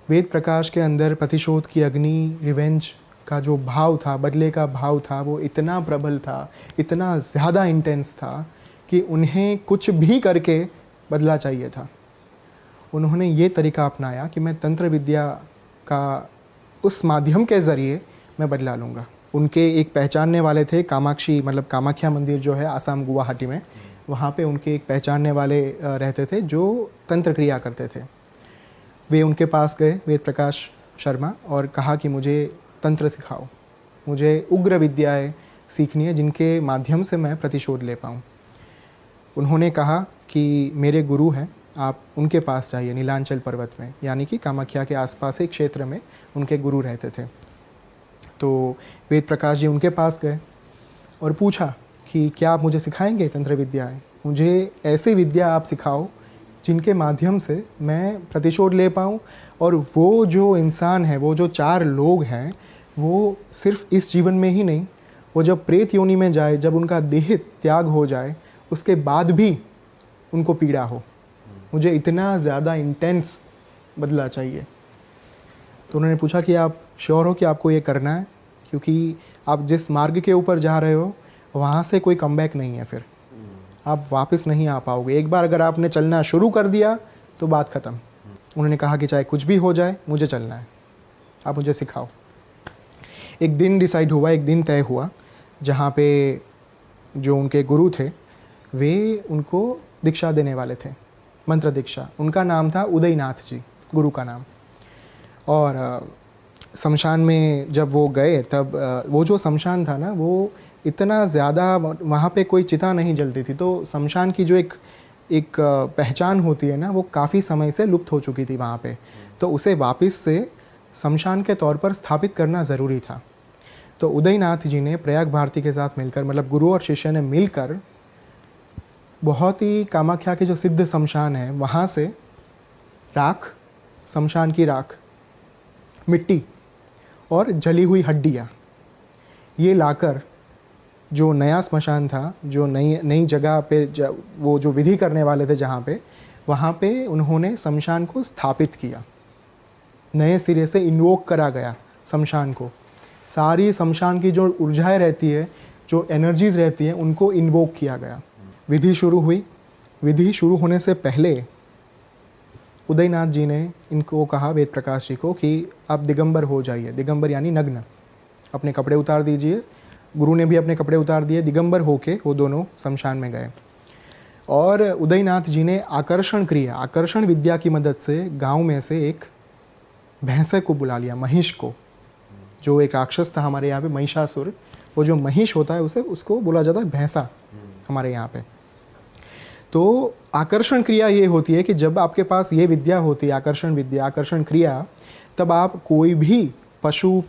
वेद प्रकाश के अंदर प्रतिशोध की अग्नि, रिवेंज का जो भाव था, बदले का भाव था, वो इतना प्रबल था, इतना ज़्यादा इंटेंस था कि उन्हें कुछ भी करके बदला चाहिए था। उन्होंने ये तरीका अपनाया कि मैं तंत्र विद्या का उस माध्यम के ज़रिए मैं बदला लूँगा। उनके एक पहचानने वाले थे, कामाक्षी, मतलब कामाख्या मंदिर जो है आसाम गुवाहाटी में, वहाँ पे उनके एक पहचानने वाले रहते थे जो तंत्र क्रिया करते थे। वे उनके पास गए, वेद प्रकाश शर्मा, और कहा कि मुझे तंत्र सिखाओ, मुझे उग्र विद्याएं सीखनी है जिनके माध्यम से मैं प्रतिशोध ले पाऊँ। उन्होंने कहा कि मेरे गुरु हैं, आप उनके पास जाइए, नीलांचल पर्वत में, यानी कि कामाख्या के आसपास एक क्षेत्र में उनके गुरु रहते थे। तो वेद प्रकाश जी उनके पास गए और पूछा कि क्या आप मुझे सिखाएंगे तंत्र विद्याएं? मुझे ऐसी विद्या आप सिखाओ जिनके माध्यम से मैं प्रतिशोध ले पाऊँ, और वो जो इंसान है, वो जो 4 लोग हैं, वो सिर्फ इस जीवन में ही नहीं, वो जब प्रेत योनि में जाए, जब उनका देह त्याग हो जाए, उसके बाद भी उनको पीड़ा हो। मुझे इतना ज़्यादा इंटेंस बदला चाहिए। तो उन्होंने पूछा कि आप श्योर हो कि आपको ये करना है, क्योंकि आप जिस मार्ग के ऊपर जा रहे हो वहाँ से कोई कमबैक नहीं है, फिर आप वापस नहीं आ पाओगे। एक बार अगर आपने चलना शुरू कर दिया तो बात ख़त्म। उन्होंने कहा कि चाहे कुछ भी हो जाए मुझे चलना है, आप मुझे सिखाओ। एक दिन डिसाइड हुआ, एक दिन तय हुआ जहाँ पे जो उनके गुरु थे वे उनको दीक्षा देने वाले थे, मंत्र दीक्षा। उनका नाम था उदयनाथ जी, गुरु का नाम। और शमशान में जब वो गए तब वो जो शमशान था ना वो इतना ज़्यादा, वहाँ पे कोई चिता नहीं जलती थी, तो शमशान की जो एक पहचान होती है ना वो काफ़ी समय से लुप्त हो चुकी थी वहाँ पे। तो उसे वापस से शमशान के तौर पर स्थापित करना ज़रूरी था। तो उदयनाथ जी ने प्रयाग भारती के साथ मिलकर, मतलब गुरु और शिष्य ने मिलकर, बहुत ही कामाख्या के जो सिद्ध शमशान है वहाँ से राख, शमशान की राख, मिट्टी और जली हुई हड्डियाँ ये लाकर जो नया स्मशान था, जो नई जगह पे वो जो विधि करने वाले थे जहाँ पे, वहाँ पे उन्होंने शमशान को स्थापित किया। नए सिरे से इन्वोक करा गया शमशान को। सारी शमशान की जो ऊर्जाएं रहती है, जो एनर्जीज रहती हैं, उनको इन्वोक किया गया। विधि शुरू हुई। विधि शुरू होने से पहले उदयनाथ जी ने इनको कहा, वेद प्रकाश जी को, कि आप दिगंबर हो जाइए। दिगंबर यानी नग्न, अपने कपड़े उतार दीजिए। गुरु ने भी अपने कपड़े उतार दिए, दिगंबर होके वो दोनों शमशान में गए। और उदयनाथ जी ने आकर्षण क्रिया, आकर्षण विद्या की मदद से गांव में से एक भैंसे को बुला लिया, महिष को, जो एक राक्षस था हमारे यहाँ पे, महिषासुर। वो जो महिष होता है उसको बोला जाता है भैंसा हमारे यहाँ पे। तो आकर्षण क्रिया ये होती है कि जब आपके पास ये विद्या होती है, आकर्षण विद्या, आकर्षण क्रिया, तब आप कोई भी पशु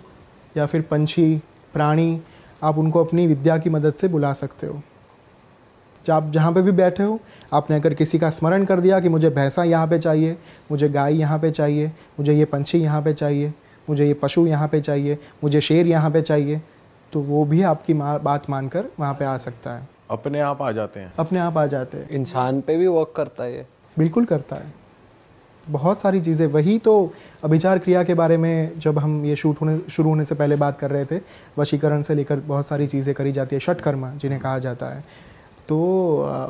या फिर पंछी, प्राणी, आप उनको अपनी विद्या की मदद से बुला सकते हो। जब आप जहाँ पे भी बैठे हो, आपने अगर किसी का स्मरण कर दिया कि मुझे भैंसा यहाँ पे चाहिए, मुझे गाय यहाँ पे चाहिए, मुझे ये पंछी यहाँ पे चाहिए, मुझे ये पशु यहाँ पे चाहिए, मुझे शेर यहाँ पे चाहिए, तो वो भी आपकी बात मानकर वहाँ पे आ सकता है। अपने आप आ जाते हैं। अपने आप आ जाते हैं। इंसान पे भी वर्क करता है ये? बिल्कुल करता है। बहुत सारी चीज़ें, वही तो अभिचार क्रिया के बारे में जब हम ये शुरू होने से पहले बात कर रहे थे, वशीकरण से लेकर बहुत सारी चीज़ें करी जाती है, षटकर्म जिन्हें कहा जाता है, तो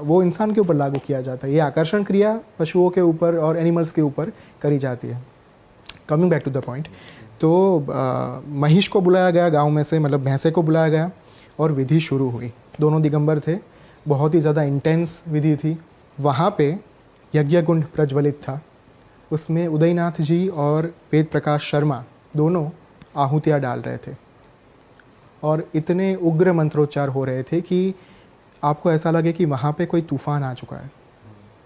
वो इंसान के ऊपर लागू किया जाता है। ये आकर्षण क्रिया पशुओं के ऊपर और एनिमल्स के ऊपर करी जाती है। Coming back to the point, तो महिष को बुलाया गया गांव में से, मतलब भैंसे को बुलाया गया और विधि शुरू हुई। दोनों दिगंबर थे, बहुत ही ज़्यादा इंटेंस विधि थी। वहाँ पे यज्ञ कुंड प्रज्वलित था, उसमें उदयनाथ जी और वेद प्रकाश शर्मा दोनों आहुतियाँ डाल रहे थे और इतने उग्र मंत्रोच्चार हो रहे थे कि आपको ऐसा लगे कि वहाँ पे कोई तूफ़ान आ चुका है।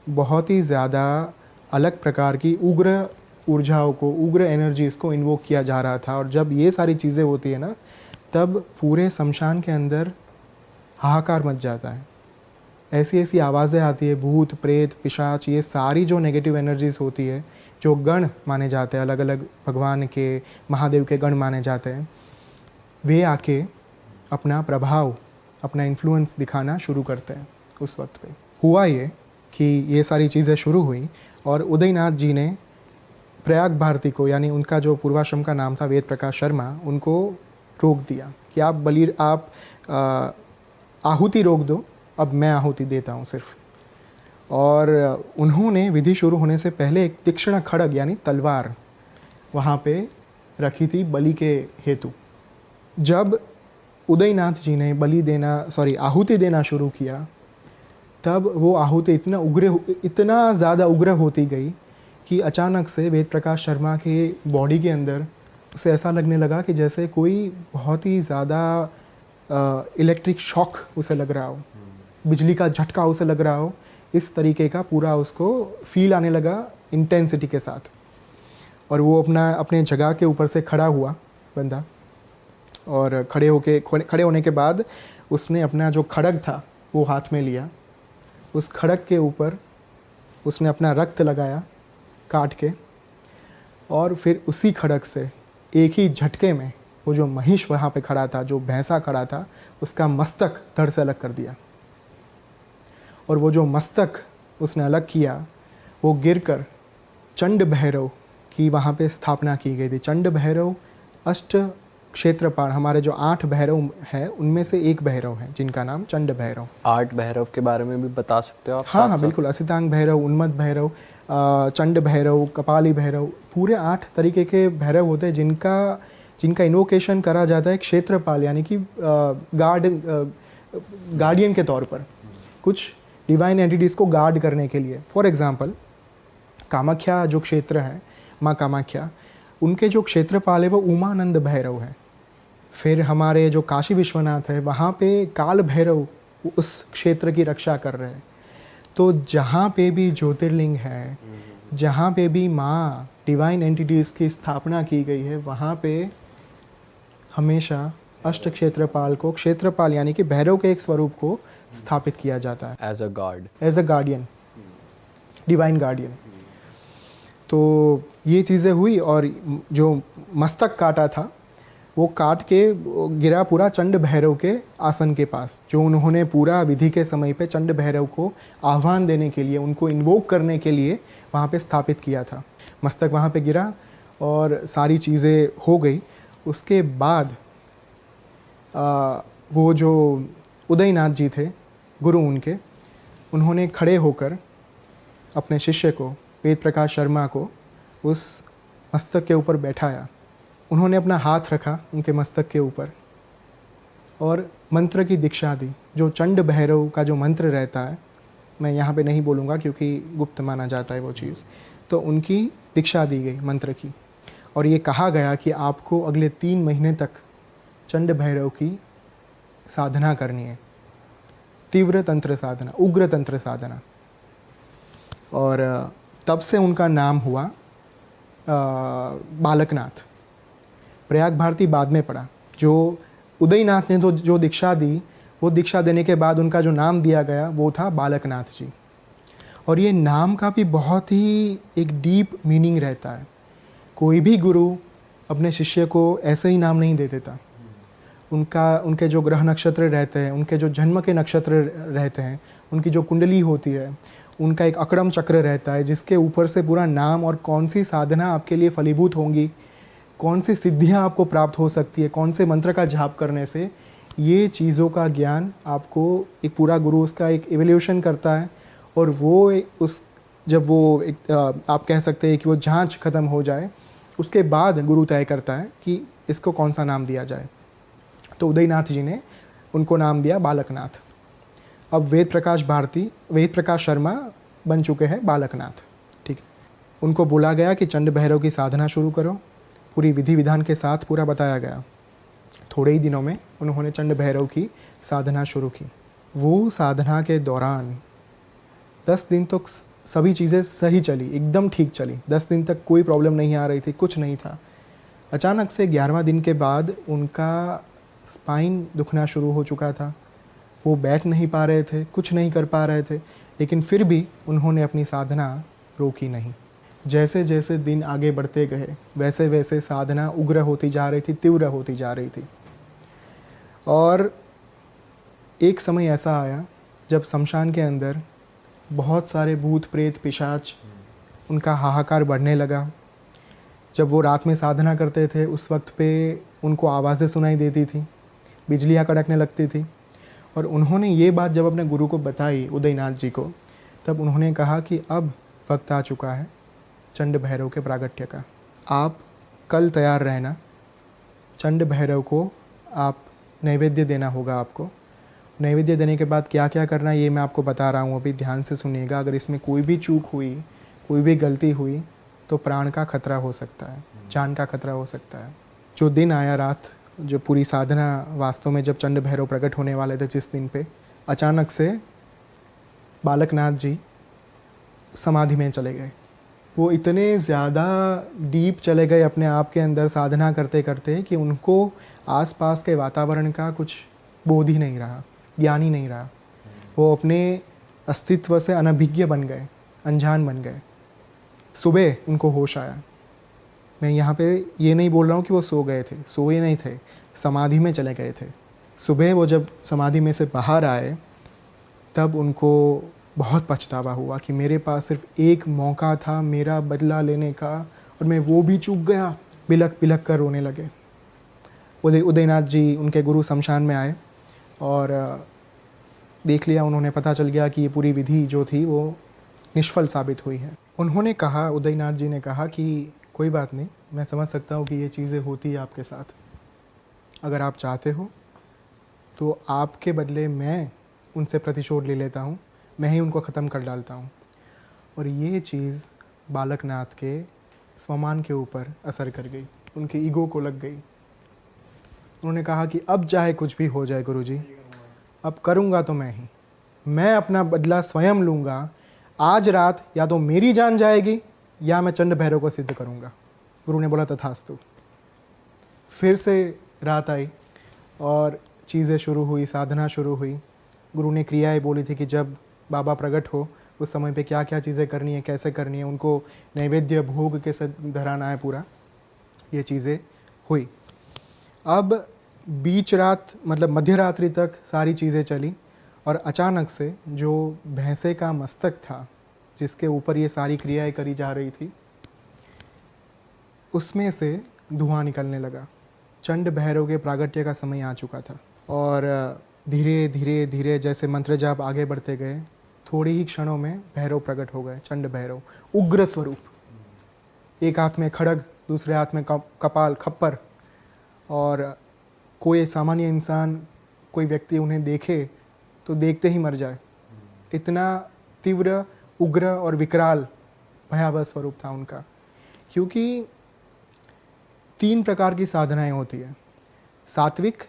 बहुत ही ज़्यादा अलग प्रकार की उग्र ऊर्जाओं को, उग्र एनर्जीज़ को इन्वोक किया जा रहा था। और जब ये सारी चीज़ें होती है ना, तब पूरे शमशान के अंदर हाहाकार मच जाता है। ऐसी ऐसी आवाज़ें आती है, भूत, प्रेत, पिशाच, ये सारी जो नेगेटिव एनर्जीज़ होती है, जो गण माने जाते हैं, अलग अलग भगवान के, महादेव के गण माने जाते हैं, वे आके अपना प्रभाव, अपना इन्फ्लुएंस दिखाना शुरू करते हैं उस वक्त पे। हुआ ये कि ये सारी चीज़ें शुरू हुई और उदयनाथ जी ने प्रयाग भारती को, यानी उनका जो पूर्वाश्रम का नाम था वेद प्रकाश शर्मा, उनको रोक दिया कि आप आहुति रोक दो, अब मैं आहुति देता हूँ सिर्फ। और उन्होंने विधि शुरू होने से पहले एक तीक्ष्ण खड्ग यानी तलवार वहाँ पे रखी थी बलि के हेतु। जब उदयनाथ जी ने आहुति देना शुरू किया, तब वो आहुति इतना ज़्यादा उग्र होती गई कि अचानक से वेद प्रकाश शर्मा के बॉडी के अंदर उसे ऐसा लगने लगा कि जैसे कोई बहुत ही ज़्यादा इलेक्ट्रिक शॉक उसे लग रहा हो, बिजली का झटका उसे लग रहा हो। इस तरीके का पूरा उसको फील आने लगा इंटेंसिटी के साथ। और वो अपने जगह के ऊपर से खड़ा हुआ बंदा, और खड़े होने के बाद उसने अपना जो खड्ग था वो हाथ में लिया। उस खड्ग के ऊपर उसने अपना रक्त लगाया काट के, और फिर उसी खड्ग से एक ही झटके में वो जो महिष वहाँ पे खड़ा था, जो भैंसा खड़ा था, उसका मस्तक धड़ से अलग कर दिया। और वो जो मस्तक उसने अलग किया, वो गिरकर चंड भैरव की वहाँ पे स्थापना की गई थी। चंड भैरव क्षेत्रपाल, हमारे जो 8 भैरव हैं उनमें से एक भैरव है जिनका नाम चंड भैरव। 8 भैरव के बारे में भी बता सकते हो आप? हाँ हाँ साथ-साथ? बिल्कुल, असितांग भैरव, उन्मत्त भैरव, चंड भैरव, कपाली भैरव, पूरे 8 तरीके के भैरव होते हैं जिनका इन्वोकेशन करा जाता है क्षेत्रपाल यानी कि गार्डियन के तौर पर, कुछ डिवाइन एंटिटीज़ को गार्ड करने के लिए। फॉर एग्जांपल कामाख्या जो क्षेत्र है, माँ कामाख्या, उनके जो क्षेत्रपाल है वो उमानंद भैरव है। फिर हमारे जो काशी विश्वनाथ है वहाँ पे काल भैरव उस क्षेत्र की रक्षा कर रहे हैं। तो जहाँ पे भी ज्योतिर्लिंग है, जहाँ पे भी माँ डिवाइन एंटिटीज़ की स्थापना की गई है, वहाँ पे हमेशा अष्ट क्षेत्रपाल को, क्षेत्रपाल यानी कि भैरव के एक स्वरूप को स्थापित किया जाता है as a god, as a guardian, divine guardian. तो ये चीज़ें हुई और जो मस्तक काटा था वो काट के गिरा पूरा चंड भैरव के आसन के पास, जो उन्होंने पूरा विधि के समय पे चंड भैरव को आह्वान देने के लिए, उनको इन्वोक करने के लिए वहाँ पे स्थापित किया था। मस्तक वहाँ पे गिरा और सारी चीज़ें हो गई। उसके बाद वो जो उदयनाथ जी थे, गुरु उनके, उन्होंने खड़े होकर अपने शिष्य को, वेद प्रकाश शर्मा को, उस मस्तक के ऊपर बैठाया। उन्होंने अपना हाथ रखा उनके मस्तक के ऊपर और मंत्र की दीक्षा दी। जो चंड भैरव का जो मंत्र रहता है, मैं यहाँ पे नहीं बोलूँगा क्योंकि गुप्त माना जाता है वो चीज़, तो उनकी दीक्षा दी गई मंत्र की। और ये कहा गया कि आपको अगले 3 महीने तक चंड भैरव की साधना करनी है, तीव्र तंत्र साधना, उग्र तंत्र साधना। और तब से उनका नाम हुआ बालकनाथ। प्रयाग भारती बाद में पड़ा। जो उदयनाथ ने तो जो दीक्षा दी, वो दीक्षा देने के बाद उनका जो नाम दिया गया वो था बालकनाथ जी। और ये नाम का भी बहुत ही एक डीप मीनिंग रहता है। कोई भी गुरु अपने शिष्य को ऐसे ही नाम नहीं दे देता। उनके जो ग्रह नक्षत्र रहते हैं, उनके जो जन्म के नक्षत्र रहते हैं, उनकी जो कुंडली होती है, उनका एक अकड़म चक्र रहता है जिसके ऊपर से पूरा नाम और कौन सी साधना आपके लिए फलीभूत होंगी, कौन सी सिद्धियां आपको प्राप्त हो सकती है, कौन से मंत्र का जाप करने से, ये चीज़ों का ज्ञान आपको एक पूरा गुरु उसका एक इवोल्यूशन करता है। और वो जब वो एक आप कह सकते हैं कि वो जांच ख़त्म हो जाए, उसके बाद गुरु तय करता है कि इसको कौन सा नाम दिया जाए। तो उदयनाथ जी ने उनको नाम दिया बालकनाथ। अब वेद प्रकाश शर्मा बन चुके हैं बालकनाथ। ठीक है, उनको बोला गया कि चंड भैरव की साधना शुरू करो। पूरी विधि विधान के साथ पूरा बताया गया। थोड़े ही दिनों में उन्होंने चंड भैरव की साधना शुरू की। वो साधना के दौरान 10 दिन तक सभी चीज़ें सही चली, एकदम ठीक चली। 10 दिन तक कोई प्रॉब्लम नहीं आ रही थी, कुछ नहीं था। अचानक से 11वां दिन के बाद उनका स्पाइन दुखना शुरू हो चुका था। वो बैठ नहीं पा रहे थे, कुछ नहीं कर पा रहे थे, लेकिन फिर भी उन्होंने अपनी साधना रोकी नहीं। जैसे जैसे दिन आगे बढ़ते गए वैसे वैसे साधना उग्र होती जा रही थी, तीव्र होती जा रही थी। और एक समय ऐसा आया जब शमशान के अंदर बहुत सारे भूत प्रेत पिशाच, उनका हाहाकार बढ़ने लगा। जब वो रात में साधना करते थे उस वक्त पे उनको आवाज़ें सुनाई देती थी, बिजलियाँ कड़कने लगती थी। और उन्होंने ये बात जब अपने गुरु को बताई, उदयनाथ जी को, तब उन्होंने कहा कि अब वक्त आ चुका है चंड भैरव के प्रागट्य का। आप कल तैयार रहना, चंड भैरव को आप नैवेद्य देना होगा आपको। नैवेद्य देने के बाद क्या क्या करना है ये मैं आपको बता रहा हूँ, अभी ध्यान से सुनिएगा। अगर इसमें कोई भी चूक हुई, कोई भी गलती हुई तो प्राण का खतरा हो सकता है, जान का खतरा हो सकता है। जो दिन आया, रात, जो पूरी साधना वास्तव में जब चंड भैरव प्रकट होने वाले थे, जिस दिन पे अचानक से बालकनाथ जी समाधि में चले गए। वो इतने ज़्यादा डीप चले गए अपने आप के अंदर साधना करते करते कि उनको आसपास के वातावरण का कुछ बोध ही नहीं रहा, ज्ञान ही नहीं रहा। वो अपने अस्तित्व से अनभिज्ञ बन गए, अनजान बन गए। सुबह उनको होश आया। मैं यहाँ पे ये नहीं बोल रहा हूँ कि वो सो गए थे, सोए नहीं थे, समाधि में चले गए थे। सुबह वो जब समाधि में से बाहर आए तब उनको बहुत पछतावा हुआ कि मेरे पास सिर्फ एक मौका था मेरा बदला लेने का और मैं वो भी चूक गया। बिलक बिलक कर रोने लगे। उदयनाथ जी उनके गुरु शमशान में आए और देख लिया उन्होंने, पता चल गया कि ये पूरी विधि जो थी वो निष्फल साबित हुई है। उन्होंने कहा, उदयनाथ जी ने कहा कि कोई बात नहीं, मैं समझ सकता हूँ कि ये चीज़ें होती है आपके साथ। अगर आप चाहते हो तो आपके बदले मैं उनसे प्रतिशोध ले लेता हूँ, मैं ही उनको ख़त्म कर डालता हूँ। और ये चीज़ बालकनाथ के स्वमान के ऊपर असर कर गई, उनके ईगो को लग गई। उन्होंने कहा कि अब चाहे कुछ भी हो जाए गुरुजी, अब करूँगा तो मैं अपना बदला स्वयं लूँगा। आज रात या तो मेरी जान जाएगी या मैं चंड भैरव को सिद्ध करूँगा। गुरु ने बोला तथास्तु। फिर से रात आई और चीज़ें शुरू हुई, साधना शुरू हुई। गुरु ने क्रियाएं बोली थी कि जब बाबा प्रकट हो उस समय पे क्या क्या चीज़ें करनी है, कैसे करनी है, उनको नैवेद्य भोग के साथ धराना है पूरा। ये चीज़ें हुई। अब बीच रात मतलब मध्य रात्रि तक सारी चीज़ें चली और अचानक से जो भैंसे का मस्तक था जिसके ऊपर ये सारी क्रियाएं करी जा रही थी, उसमें से धुआं निकलने लगा। चंड भैरव के प्रागट्य का समय आ चुका था और धीरे धीरे धीरे जैसे मंत्र जाप आगे बढ़ते गए, थोड़ी ही क्षणों में भैरव प्रकट हो गए। चंड भैरव उग्र स्वरूप, एक हाथ में खड़ग, दूसरे हाथ में कपाल खप्पर, और कोई सामान्य इंसान, कोई व्यक्ति उन्हें देखे तो देखते ही मर जाए। इतना तीव्र, उग्र और विकराल भयावह स्वरूप था उनका। क्योंकि 3 प्रकार की साधनाएं होती है, सात्विक,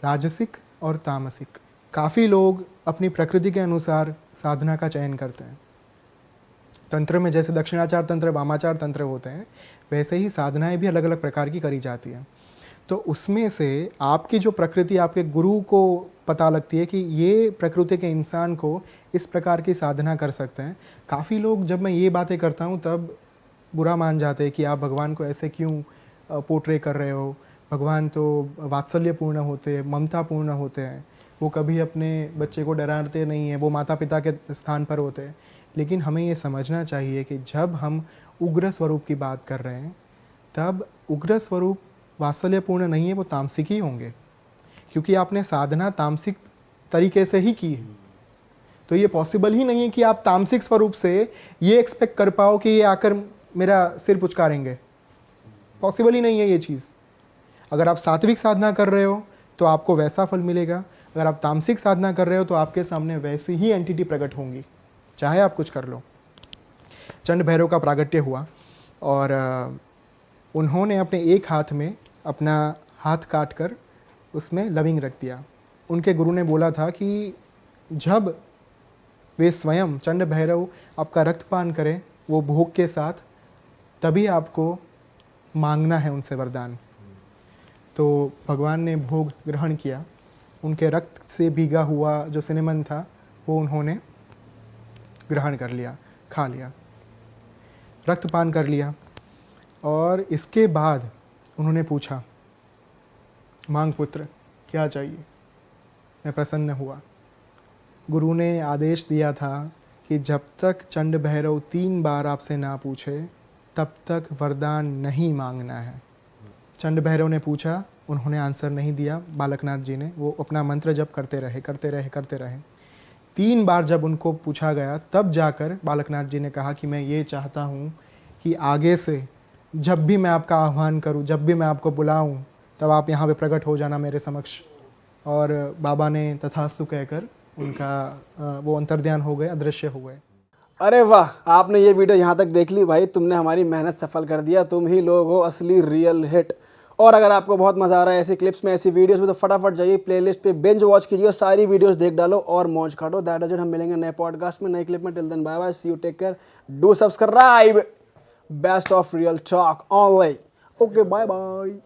राजसिक और तामसिक। काफ़ी लोग अपनी प्रकृति के अनुसार साधना का चयन करते हैं। तंत्र में जैसे दक्षिणाचार तंत्र, वामाचार तंत्र होते हैं, वैसे ही साधनाएं भी अलग अलग प्रकार की करी जाती हैं। तो उसमें से आपकी जो प्रकृति, आपके गुरु को पता लगती है कि ये प्रकृति के इंसान को इस प्रकार की साधना कर सकते हैं। काफ़ी लोग जब मैं ये बातें करता हूँ तब बुरा मान जाते हैं कि आप भगवान को ऐसे क्यों पोर्ट्रे कर रहे हो, भगवान तो वात्सल्यपूर्ण होते हैं, ममतापूर्ण होते हैं, वो कभी अपने बच्चे को डराते नहीं हैं, वो माता पिता के स्थान पर होते हैं। लेकिन हमें ये समझना चाहिए कि जब हम उग्र स्वरूप की बात कर रहे हैं तब उग्र स्वरूप वात्सल्यपूर्ण नहीं है, वो तामसिक ही होंगे, क्योंकि आपने साधना तामसिक तरीके से ही की है। तो ये पॉसिबल ही नहीं है कि आप तामसिक स्वरूप से ये एक्सपेक्ट कर पाओ कि ये आकर मेरा सिर पुचकारेंगे। पॉसिबल ही नहीं है ये चीज़। अगर आप सात्विक साधना कर रहे हो तो आपको वैसा फल मिलेगा, अगर आप तामसिक साधना कर रहे हो तो आपके सामने वैसी ही एंटिटी प्रकट होंगी, चाहे आप कुछ कर लो। चंड भैरव का प्रागट्य हुआ और उन्होंने अपने एक हाथ में अपना हाथ काट कर उसमें लविंग रख दिया। उनके गुरु ने बोला था कि जब वे स्वयं चंड भैरव आपका रक्तपान करें वो भोग के साथ, तभी आपको मांगना है उनसे वरदान। तो भगवान ने भोग ग्रहण किया, उनके रक्त से भीगा हुआ जो सिनेमन था वो उन्होंने ग्रहण कर लिया, खा लिया, रक्तपान कर लिया। और इसके बाद उन्होंने पूछा, मांग पुत्र क्या चाहिए। मैं प्रसन्न हुआ। गुरु ने आदेश दिया था कि जब तक चंड भैरव 3 बार आपसे ना पूछे तब तक वरदान नहीं मांगना है। चंड भैरव ने पूछा, उन्होंने आंसर नहीं दिया। बालकनाथ जी ने, वो अपना मंत्र जप करते रहे। 3 बार जब उनको पूछा गया तब जाकर बालकनाथ जी ने कहा कि मैं ये चाहता हूँ कि आगे से जब भी मैं आपका आह्वान करूँ, जब भी मैं आपको बुलाऊँ, तब आप यहाँ पे प्रकट हो जाना मेरे समक्ष। और बाबा ने तथास्तु कहकर उनका वो अंतर्ध्यान हो गए, अदृश्य हो गए। अरे वाह, आपने ये वीडियो यहाँ तक देख ली भाई, तुमने हमारी मेहनत सफल कर दिया। तुम ही लोग हो असली रियल हिट। और अगर आपको बहुत मज़ा आ रहा है ऐसी क्लिप्स में, ऐसी वीडियोस में, तो फटाफट जाइए प्लेलिस्ट पे बिंज वॉच कीजिए और सारी वीडियोस देख डालो और मौज काटो। That is it. हम मिलेंगे नए पॉडकास्ट में, नए क्लिप में। Till then bye bye, see you, take care, do subscribe. Best of real talk online. Okay, bye bye.